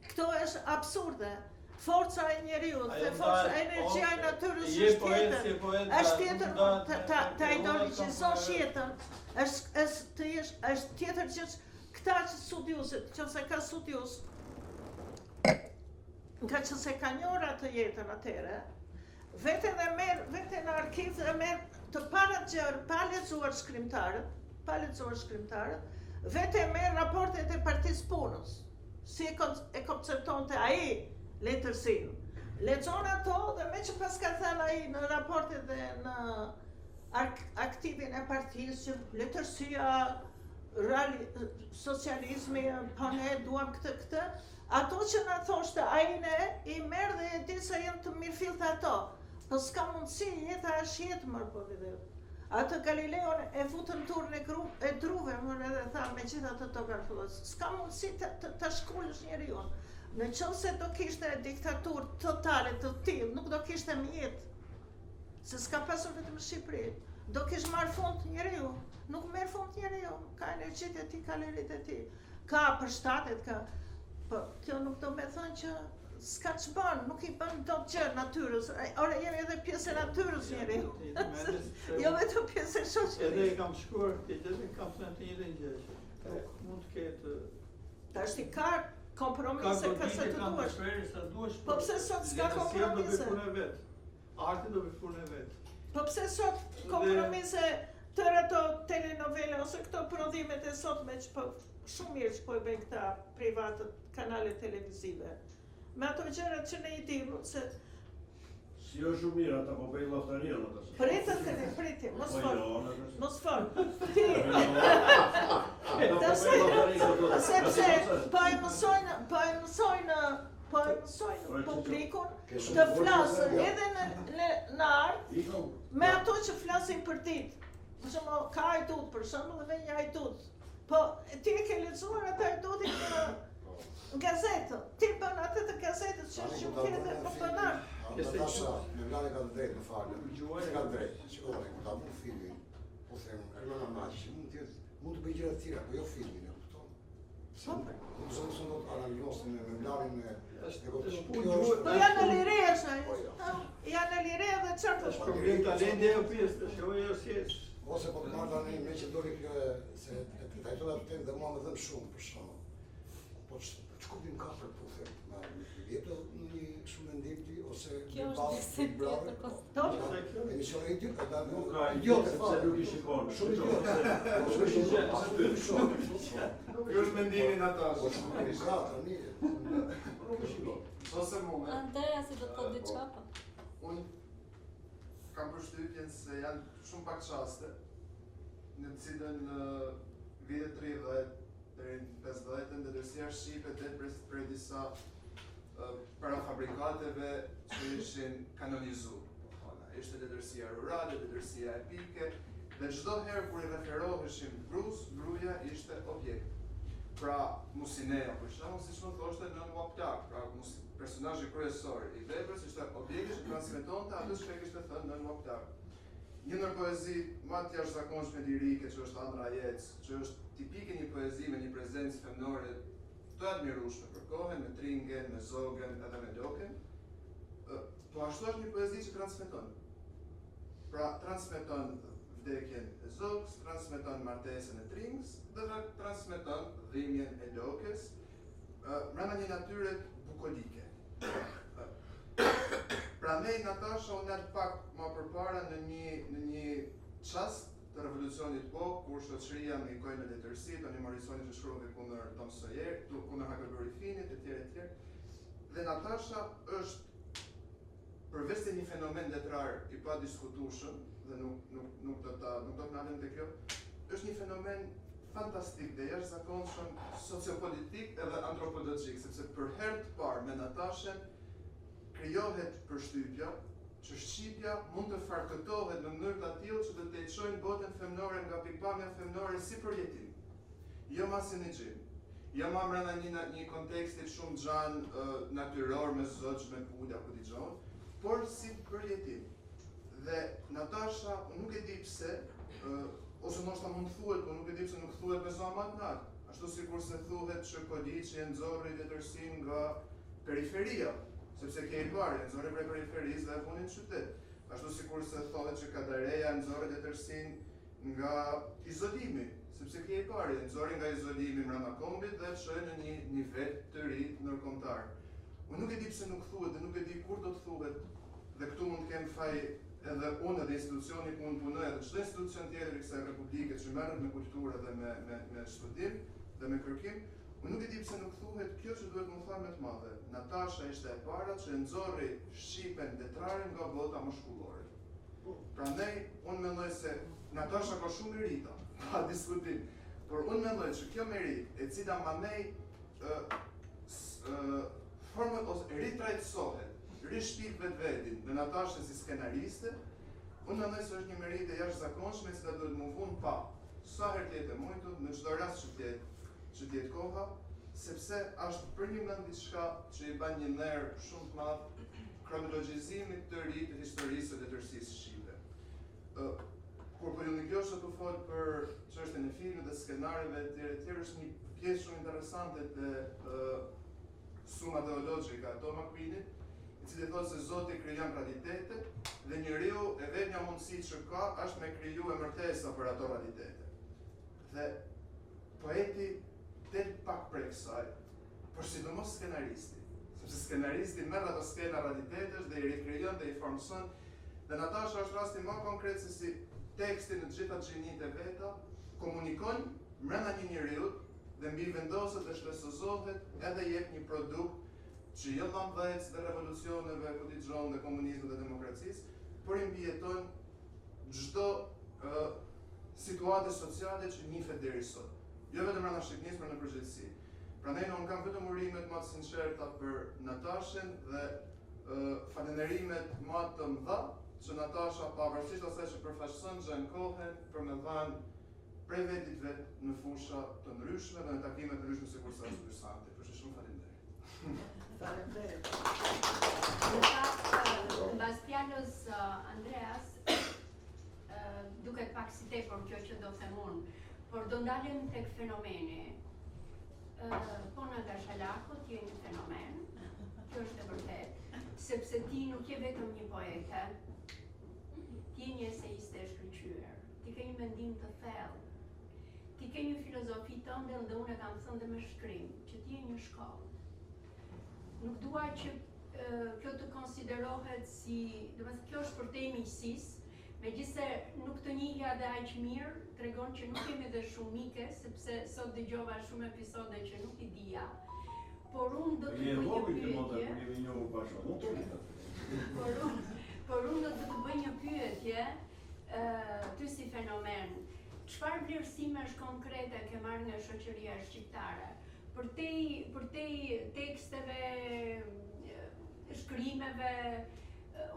Këto është absurde. Forca e njeriu, dhe forca e energjia e natyrës është tjetër, ta ideologjizon jetën, është tjetër që këta që studiusit, që se ka studius, nga që se ka njora të jetën atere, vete në arkiv dhe merë të parat gjërë, pa lexuar shkrimtarët, vete merë raportet e partisë punës, si e koncepton të aji letërsinë. Lexon ato dhe me që pas ka thënë ai në raportet dhe në aktivin e partisë që letërsia, socializmi, po ne duam këtë, ato që na thoshte ai ne i merr dhe e di se janë të mirëfillt ato. Po s'ka mundësi, jeta është jetë më po video. Atë Galileon e futën turn e druve, më edhe tha me gjitha të tokarfullos. S'ka mundësi të shkollësh njeriu. Në qoftë se do kishte diktaturë totale të tillë, nuk do kishte mjet. Se s'ka pasur vetëm Shqipëri. Do kish marrë fund njeriu. Nuk merr fund njeriu. Ka energjitë e tij, ka lirit e tij. Ka përshtatet, ka. Po kjo nuk do me thënë që s'ka ç'bën, nuk i bën dot gjë natyrës. Ora jemi edhe pjesë e natyrës njeriu. Jo vetëm pjesë e shoqërisë. Edhe kam shkuar, edhe kam thënë të njëjtën gjë. Mund të ketë tash i ka kompromise ka se të duash. Po pse sot s'ka kompromise? Arti do bëj punën e vet. Po pse sot kompromise tërë ato telenovela ose këto prodhimet e sotme që po shumë mirë që po e bëjnë këta privatët kanale televizive. Me ato gjërat që ne i dimë se si jo shumë mirë ata po bëjnë llaftarion ata. Priti, mos fol. Ti. Sepse po e mësojnë publikun të flasën edhe në art me ato që flasin për ditë. Për shembull, ka ajdut për shembull dhe një ajdut. Po ti e ke lexuar atë ajdutin në gazetë. Ti bën atë të gazetës që shumë tjetër po bën art. Me Vlani ka të drejtë në falë. Ka të drejtë. Shikoni, kur ta bëj filmin, po them, Ermana Maçi mund të bëjë gjëra të tjera, po jo filmin, e kupton? Nuk zonë do të analizosin me Vlanin Po janë në lire është ai. Janë në lire dhe çfarë? Është problem talenti apo pjesë, të shojë ose ose po të marrë tani me që doli kjo se e trajtova të temë dhe mua më dhëm shumë për shkakun. Po ç'kuptim ka për të thënë, ma vjeto në një shumë ndërti ose kjo është një tjetër po. Emisioni i dytë ka nuk ka idiotë sepse nuk i shikon. Shumë idiotë. Kjo është mendimi Natasha. Po shumë i zata, mirë. Nuk e shikon. Ose moment. Andrea si do të thotë diçka po. Unë kam përshtypjen se janë shumë pak çaste në të cilën vitet 30 deri në 50-ën ndërsia shqipe det prej disa parafabrikateve që ishin kanonizuar. Ishte letërsia rurale, letërsia epike, dhe çdo herë kur i referoheshim Brus, gruaja ishte objekt. Pra Musinea, për shembull, siç më thoshte Nën Waptak, pra personazhi kryesor i veprës ishte objekti që transmetonte atë që kishte thënë Nën Waptak. Një ndër poezi më të jashtëzakonshme lirike që është Andra Jec, që është tipike një poezi me një prezencë femnore të admirueshme për kohën, me Tringen, me Zogën edhe me Lokën, po ashtu është një poezi që transmeton. Pra transmeton vdekjen e Zogës, transmeton martesën e Tringës dhe transmeton dhimbjen e Lokës brenda një natyre bukolike. Prandaj Natasha u nel pak më përpara në një çast të revolucionit kur shoqëria ndikoi në letërsi, Toni Morrisoni që shkruante kundër Tom Sawyer, kundër Huckleberry Finnit etj. Dhe Natasha është përveç se një fenomen letrar i padiskutueshëm dhe nuk do të ndalem te kjo, është një fenomen fantastik dhe jashtëzakonshëm sociopolitik edhe antropologjik, sepse për herë të parë me Natashën krijohet përshtypja që Shqipja mund të farkëtohet në mënyrë të tillë që të teqojnë botën femnore nga pikpamja femnore si përjetim. Jo ma si një gjim, jo ma mbrenda një kontekstit shumë xhan natyror me zogj, me pula, ku digjon, por si përjetim. Dhe Natasha, nuk e di pse, ose ndoshta mund të thuhet, por nuk e di pse nuk thuhet me zoma të lartë. Ashtu sikur se thuhet që Kodiçi e nxorri letërsinë nga periferia, sepse ke i parë, nxorri prej periferisë dhe e funi në qytet. Ashtu sikur se thohet që Kadareja nxorri letërsinë nga izolimi, sepse ke i parë, nxorri nga izolimi brenda kombit dhe çoi në një nivel të ri ndërkombëtar. Unë nuk e di pse nuk thuhet dhe nuk e di kur do të thuhet, dhe këtu mund të kem faj edhe unë dhe institucioni ku unë punoj, edhe çdo institucion tjetër i kësaj republike që merret me kulturë dhe me studim dhe me kërkim, unë nuk e di pse nuk thuhet kjo që duhet më thënë më të madhe. Natasha ishte e para që nxorri Shqipen letrare nga bota mashkullore. Prandaj unë mendoj se Natasha ka shumë merita, pa diskutim, por unë mendoj që kjo merit e cila mandej format ose ritrajtësohet, rishpik vetvetin në Natashën si skenariste, unë mendoj se është një merit e jashtëzakonshme që duhet më vunë pa sa herë të jetë mujtur në çdo rast që t'jetë koha, sepse është për një mend diçka që i bën një ner shumë të madh kronologjizimit të ri të historisë së letërsisë shqipe. Kur po ju ndikjosh të fol për çështjen e filmit dhe skenareve etj. Është një pjesë shumë interesante të Summa Theologica e Tom Aquinit, i cili thotë se Zoti krijon realitete dhe njeriu e vetmja mundësi që ka është me kriju emërtesa për ato realitete. Dhe poeti del pak prej kësaj, por sidomos skenaristi, sepse skenaristi merr ato skena realitetesh dhe i rikrijon dhe i formson. Dhe Natasha është rasti më konkret se si teksti në të gjitha gjinitë e veta komunikon brenda një njeriu dhe mbi vendoset dhe shlesozohet edhe jep një produkt që jo lëndvec dhe revolucioneve, ku digjon dhe komunizmit dhe demokracisë, por i mbijeton çdo situate sociale që njihet deri sot. Jo vetëm brenda Shqipërisë, por në përgjithësi. Prandaj unë kam vetëm urimet më të sinqerta për Natashën dhe falënderimet më të mëdha që Natasha, pavarësisht asaj që përfaqëson gjën kohën për me dhënë prej vetit vet në fusha të ndryshme dhe në takime të ndryshme sikur sa është Santi. Përshë shumë faleminderit. Faleminderit. Në fakt, mbas fjalës Andreas, duket pak si tepër kjo që do them unë, por do ndalem tek fenomeni. Po në Gashalaku ti je një fenomen, kjo është e vërtet, sepse ti nuk je vetëm një poete, ti je një eseiste e shkëlqyer, ti ke një mendim të thellë, ti ke një filozofi tënde dhe unë e kam thënë dhe me shkrim, që ti je një shkollë. Nuk dua që kjo të konsiderohet si, domethënë kjo është për te miqësisë, megjithse nuk të njihja dhe aq mirë, tregon që nuk jemi dhe shumë mike, sepse sot dëgjova shumë episode që nuk i dija. Por unë do të bëj një pyetje. Por unë do të bëj një pyetje, ty si fenomen. Çfarë vlerësimesh konkrete ke marrë nga shoqëria shqiptare? Për te teksteve, shkrimeve,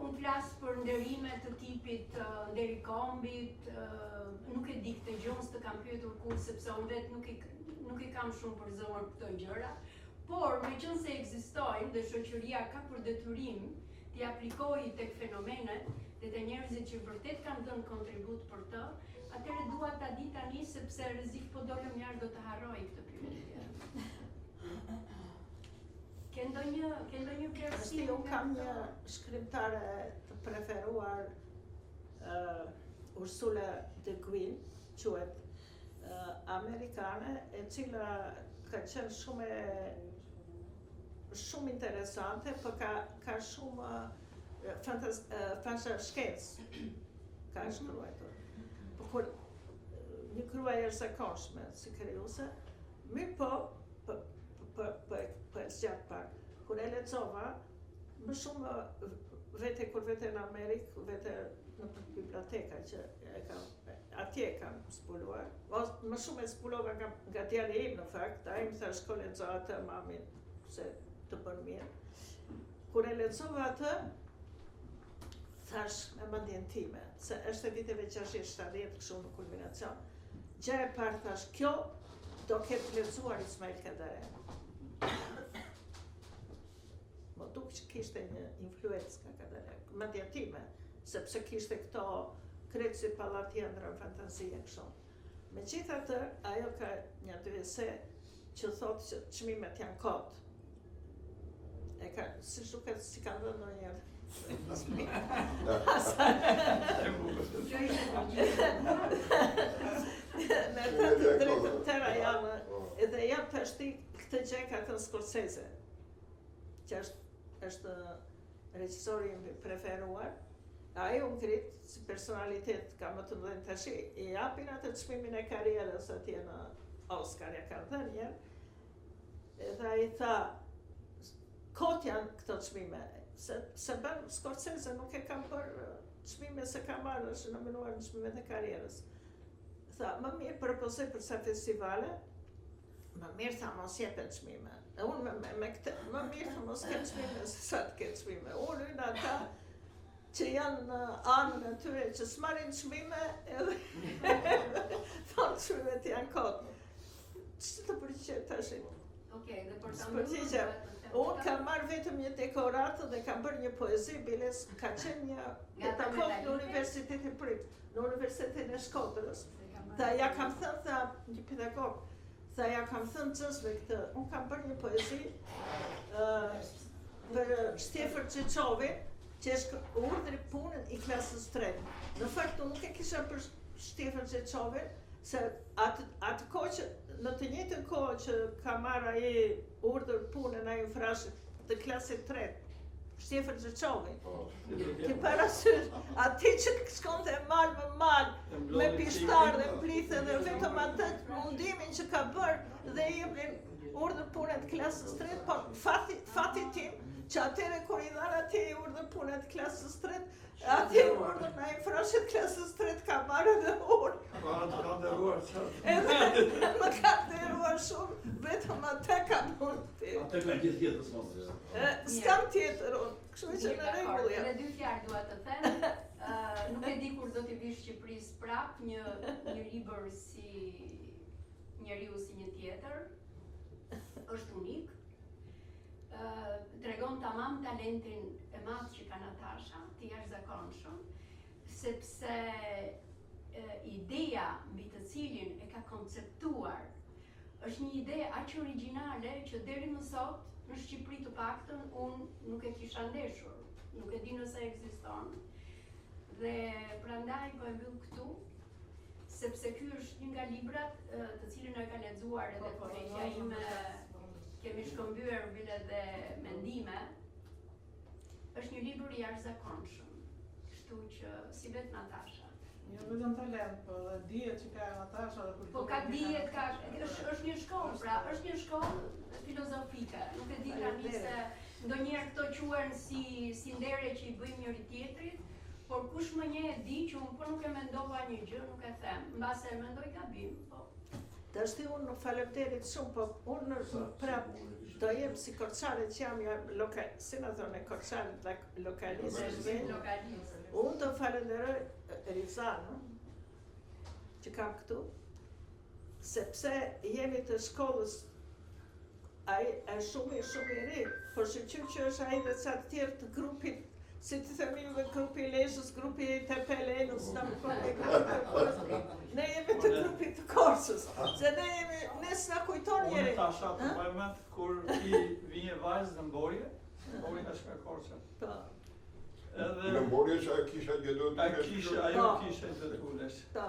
unë flas për nderime të tipit Nderi Kombit, nuk e di këtë gjë, s'të kam pyetur kur sepse unë vetë nuk i kam shumë për zemër këto gjëra, por meqense ekzistojnë dhe shoqëria ka për detyrim t'i aplikojë tek fenomenet dhe te njerëzit që vërtet kanë dhënë kontribut për të, atëherë dua ta di tani sepse rrezik po dolëm jashtë do të harroj këtë pyetje. ke ndonjë vlerësim? Unë kam një shkrimtare të preferuar, Ursula Le Guin, quhet amerikane, e cila ka qenë shumë interesante, por ka shumë shkencë ka shkruar. Por një kruaj jashtëzakonshme si krijuese, mirë po e zgjat pak. Kur e lexova, më shumë vete kur vete në Amerikë, vete në biblioteka që atje kam zbuluar. Më shumë e zbulova nga djali im në fakt, ai më thash shko lexo atë mamin se të bën mirë. Kur e lexova atë, thash me mendjen time, se është e viteve 60-70 kështu në kulminacion. Gjë e parë thash, kjo do ketë lexuar Ismail Kadare. Më duk që kishte një influencë nga Kadare, mendja time, sepse kishte këto krejt si pallatjendra në fantazie kështu. Megjithatë, ajo ka një dyese që thotë që çmimet janë kot. E ka, si duket si ka dhënë ndonjëherë. Me të drejtën tëra janë, edhe janë pashti këtë gjë ka thënë Scorsese, që është regjisori im i preferuar. Ai u ngrit si personalitet ka më të mëdhenj tash, i japin atë çmimin e karrierës atje në Oscar, ja kanë dhënë një. Edhe ai tha, kot janë këto çmime, se bën Scorsese nuk e kam për çmime se ka marrë, është nominuar në çmimet e karrierës. Tha, më mirë propozoj për sa festivale, më mirë tha mos jepet çmime. Unë me këtë, më mirë tha mos ketë çmime se sa të ketë çmime. Unë në ata që janë në anën e tyre që s'marrin çmime edhe thonë çmimet janë kot. Ç'të të përgjigjet tash? Okej, dhe për ta përgjigjem. Unë kam marrë vetëm një dekoratë dhe kam bërë një poezi, biles ka qenë një pedagog në Universitetin Prit, në Universitetin e Shkodrës. Tha, ja kam thënë, tha, një pedagog, tha, ja kam thënë xësve këtë, unë kam bërë një poezi për Shtefër Çeçovin, që është urdhri punën i klasës 3. Në fakt, unë nuk e kisha për Shtefër Çeçovin, se atë kohë që, në të njëjtën kohë që ka marrë ai urdhër punën ai frashë të klasës 3, Shtefër Çeçovin. Ti parasysh, ati që shkonte mal me pishtar dhe plithe dhe vetëm atë mundimin që ka bërë dhe i jepnin urdhër punën të klasës 3, por fati tim që atëre kur i dhanë atje urdhër punën të klasës 3, atje urdhër na i frashët klasës 3 ka marrë dhe unë. Edhe më ka nderuar shumë, vetëm atë ka mund ti. Atë ka gjithë jetës mos. S'kam tjetër unë, kështu që në rregull jam. Në dy fjalë dua të them, nuk e di kur do t'i vish Shqipërisë prap një libër si njeriu si një tjetër, është unik. Tregon tamam talentin e madh që ka Natasha, të jashtëzakonshëm, sepse ideja mbi të cilin e ka konceptuar është një ide aq origjinale që deri më sot në Shqipëri të paktën unë nuk e kisha ndeshur, nuk e di nëse ekziston. Dhe prandaj po e mbyll këtu, sepse ky është një nga librat të cilin e ka lexuar edhe kolegja ime, kemi shkëmbyer bile dhe mendime. Është një libër i jashtëzakonshëm, kështu që si vet Natasha. Jo vetëm talent, po dhe dijet që ka Natasha dhe kulturë. Po ka dijet, është një shkollë, pra, është një shkollë filozofike. Nuk e di tani se ndonjëherë këto quhen si ndere që i bëjmë njëri tjetrit, por kush më njeh e di që unë po nuk e mendova një gjë, nuk e them, mbase e mendoj gabim, po. Dashti unë nuk faleminderit shumë, po unë prap do jem si Korçare që jam si në thonë Korçare lokalist. Unë do falenderoj Rizanën që kam këtu, sepse jemi të shkollës, ai është shumë i ri, por shqyqyr që është ai dhe ca të tjerë të grupit, si të themi juve grupi Lezhës, grupi Tepelenës, ne jemi të grupit të Korçës, se ne s'na kujton njeri. Unë tasha të moment kur i vinje vajzë në mborje, Mbori është me Korçën. Po. Memorje që ajo kisha gjetur të ajo kisha të tulesh. Po.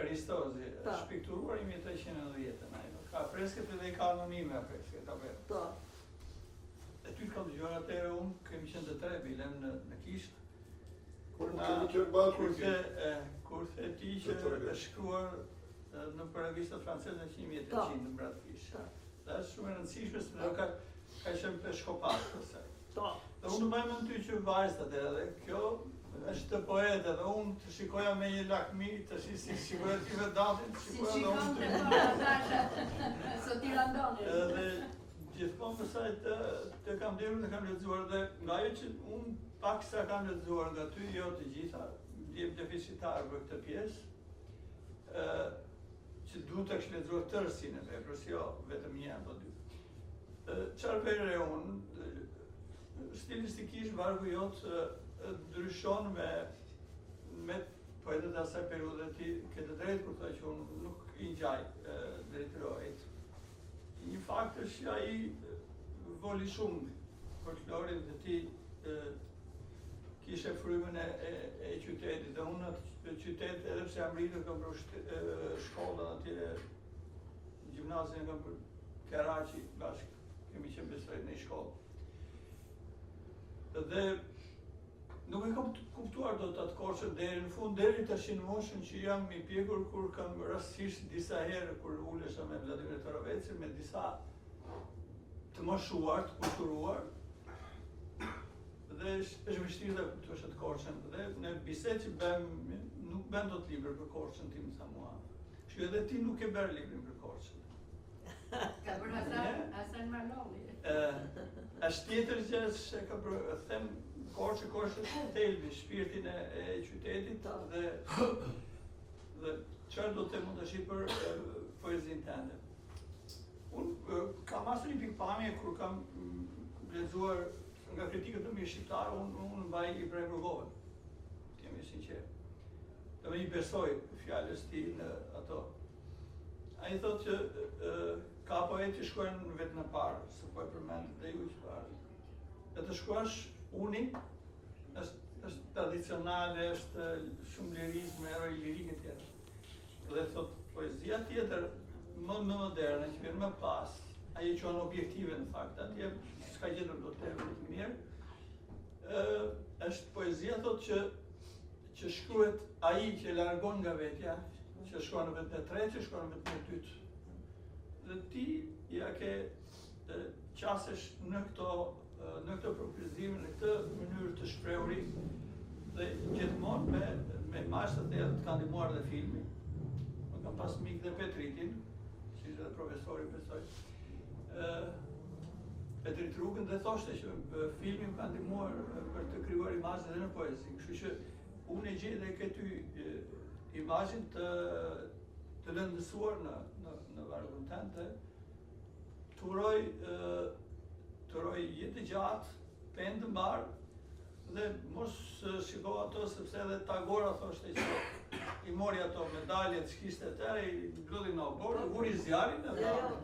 Aristozi, është pikturuar i 1390-ën ajo. Ka fresket edhe i ka anonime fresket, apo. Po. E ty kam dëgjuar atëherë unë kemi qenë të tre bilem në kishë. Kurse ti që e shkruar në për revistat franceze 100 në Bratë Kishë. Dhe është shumë e rëndësishme se ka qenë peshkopat kësaj. Dhe unë bëjmë në ty që vajzat edhe kjo është të poet edhe unë të shikoja me një lakmi, të shikoja ti vedatin, të shikoja dhe unë të edhe gjithmonë pësaj të kam dirë dhe kam lexuar dhe nga jo që unë pak sa kam lexuar nga ty, jo të gjitha, jem deficitar për këtë pjesë, që duhet të kështë lexuar tërësin e veprës, jo vetëm një apo dy. Qarë vere unë, stilistikisht vargu jotë ndryshon me poetët asaj periudhe ti këtë drejtë kur thoj që unë nuk i ngjaj drejtërojit. Një fakt është që ai voli shumë folklorin dhe ti kishe frymën e qytetit dhe unë në qytet edhe pse jam rritur kam bërë shkollën atje gjimnazin kam bërë Karachi bashkë kemi qenë besoj në shkollë. Dhe nuk e kam kuptuar do të atë Korçën deri në fund, deri tash në moshën që jam i pjekur kur kam rastësisht disa herë kur ulesha me Vladimir Torovecin, me disa të moshuar, të kulturuar, dhe është vështirë të kuptosh atë Korçën. Dhe në bisedë që bëjmë, nuk bën dot libër për Korçën tim sa mua. Kështu edhe ti nuk e bër librin për Korçën. Ka bërë Hasan Manoli. Është tjetër që e ka bërë, them Korçë është thelbi, shpirtin e qytetit dhe çfarë do të mund të shih për poezinë tënde. Unë kam pasur një pikpamje kur kam lexuar nga kritikët e mi shqiptarë, unë mbaj i Bregogovën, të jemi sinqer. Dhe me i besoj fjalës ti në ato. Ai thotë që ka poetë që shkojnë vetë në parë, se po e përmend dhe ju që parë. Dhe të shkuash unik, është tradicionale, është shumë lirizme, eroj lirike tjetër. Dhe thot, poezia tjetër, më moderne, që vjen më pas, ajo që janë objektive në fakt, atje s'ka gjetur do të më të mirë, është poezia thot që shkruhet ai që largon nga vetja, që shkon në vetë në tretë, që shkon në vetë në dytë. Dhe ti ja ke qasesh në këto propozime, në këtë mënyrë të shprehuri dhe gjithmonë me mashtrat e të kanë ndihmuar dhe filmi. Më kam pas mik dhe Petritin, që ishte dhe profesori besoj. Petrit Rukën dhe thoshte që filmi më ka ndihmuar për të krijuar imazhe dhe në poezi. Kështu që unë e gjej dhe këty imazhin të lëndësuar në vargun tënd, turoj jetë gjatë, pendë mbar, dhe mos shiko ato sepse edhe Tagora thoshte që i mori ato medaljet që kishte atëherë, i mblodhi në obor, vuri zjarin,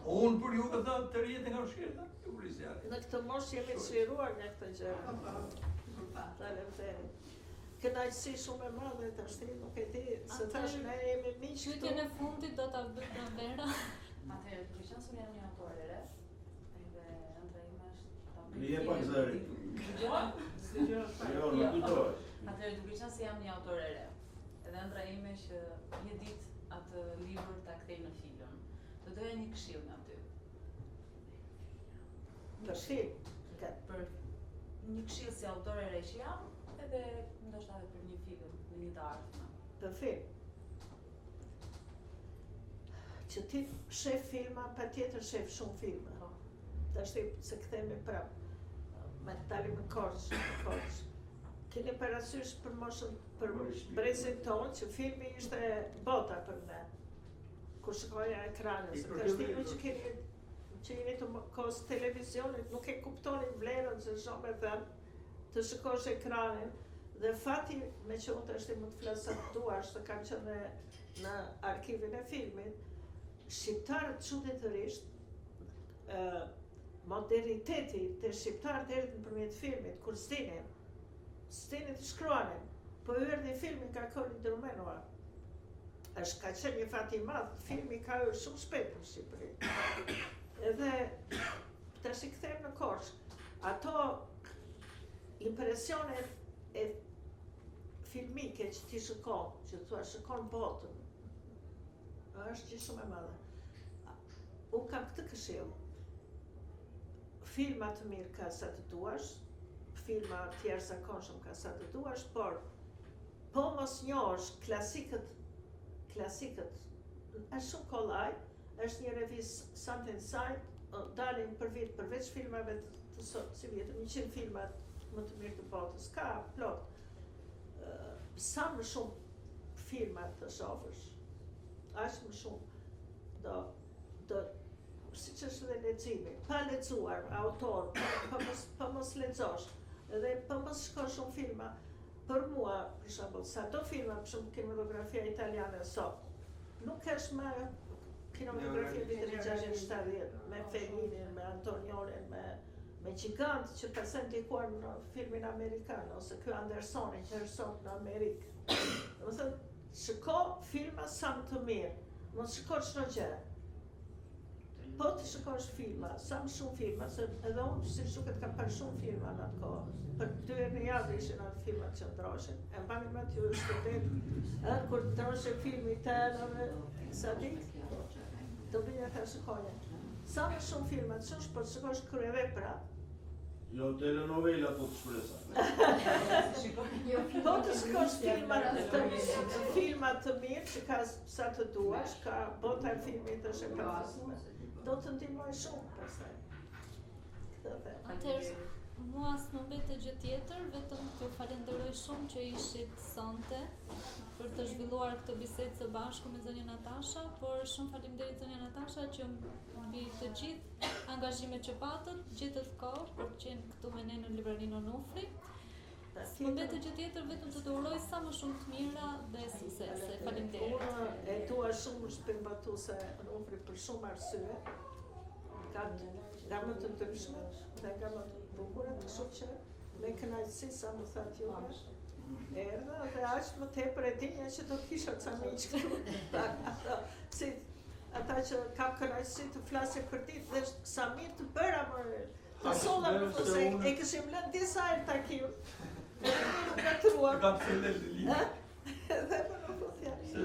unë për ju këtë të rjetë nga ushqirta, i vuri zjarin. Në këtë mosh jemi të çliruar nga këtë gjë. Kënaqësi shumë e madhe tash nuk e di, se tash ne jemi miq. Pyetjen e fundit do ta bëj në Vera. Atëherë, duke qenë se unë jam një autor e re, edhe ëndra ime është Nije pak zëri. Jo, nuk kujtoj. Atëherë, duke qenë se jam një autor e re, edhe ëndra ime që një ditë atë libër ta kthej në film, të doja një këshill nga ty. Për film? Për një këshill si autor e re që jam, edhe ndoshta edhe për një film, në një të ardhme. Për film? Që ti shef filma, pa tjetër shef shumë filma. Tash se kthehemi prapë. Me dalim në Korçë. Keni parasysh për moshën, për brezin tonë, që filmi ishte bota për ne. Kur shikoja ekranës. Tashtimi që jeni të kohës televizionit, nuk e kuptonin vlerën që shumë me thënë, të shikosh ekranin, dhe fati me që unë të është më të flasat duash të kam qenë në arkivin e filmit, shqiptarët çuditërisht moderniteti të shqiptarët erdhi nëpërmjet filmit, kur Stinit shkruanin, po erdhi filmi ka Koli Drumenova. Është ka qenë një fat i madh, filmi ka hyrë shumë shpejt në Shqipëri. Edhe tash i kthehem në Korçë. Ato impresionet e filmike që ti shikon, që thua shikon botën, është gjë shumë e madhe. U kam këtë këshill. Filma të mirë ka sa të duash, filma të jashtëzakonshëm ka sa të duash, por po mos njohësh klasikët, është shumë kollaj, është një revistë Something Inside, dalin për vit, përveç filmave të sot, si vjetër, 100 filmat më të mirë të botës, ka plot. Sa më shumë filmat të shohësh, aq më shumë do siç është dhe leximi, pa lexuar autor, pa mos lexosh, edhe pa mos shkosh shumë filma. Për mua, për shembull, sado filma, për shembull kinematografia italiane sot, nuk është më kinematografia vitit 60-70, me Fellini, me Antonionin, me gjigant që pasën ndikuar në filmin amerikan, ose ky Andersoni që është sot në Amerikë. Do të thënë, shiko filma sa më të mirë, mos shiko çdo gjë. Po të shikosh filma, sa më shumë filma, se edhe unë si shuket kam parë shumë filma në atë kohë. Për 2 herë në javë ishin atë filmat që ndroshin. E mbani me aty student, kur ndroshin filmi Tenave, sa ditë, do bëja ta shikoja. Sa më shumë filma, ç'është po të shikosh kryevepra. Jo telenovela po të shpresa. Po të shikosh filma të mirë, që ka sa të duash, ka bota e filmit është e përfaqësuar. Do të ndihmoj shumë pastaj. Atëherë, mua s'më mbete gjë tjetër, vetëm t'ju falenderoj shumë që ishit sonte për të zhvilluar këtë bisedë së bashku me zonjën Natasha, por shumë faleminderit zonja Natasha që mbi të gjithë angazhimet që patët, gjetët kohë për të qenë këtu me ne në librarinë Onufri. S'më mbete gjë tjetër, vetëm të uroj sa më shumë të mira dhe suksese. Faleminderit. Unë e dua shumë shpërmbatuese Onufri për shumë arsye. Nga më të ndryshme dhe nga më të bukura, kështu që me kënaqësi sa më thatë juve. Erdha dhe aq më tepër e dinja që do kisha ca miq këtu. Si ata që kam kënaqësi të flasin për ditë dhe sa mirë të bëra më. Të solla më thosë e kishim lënë disa herë takim. Nuk gatruar. Kam thënë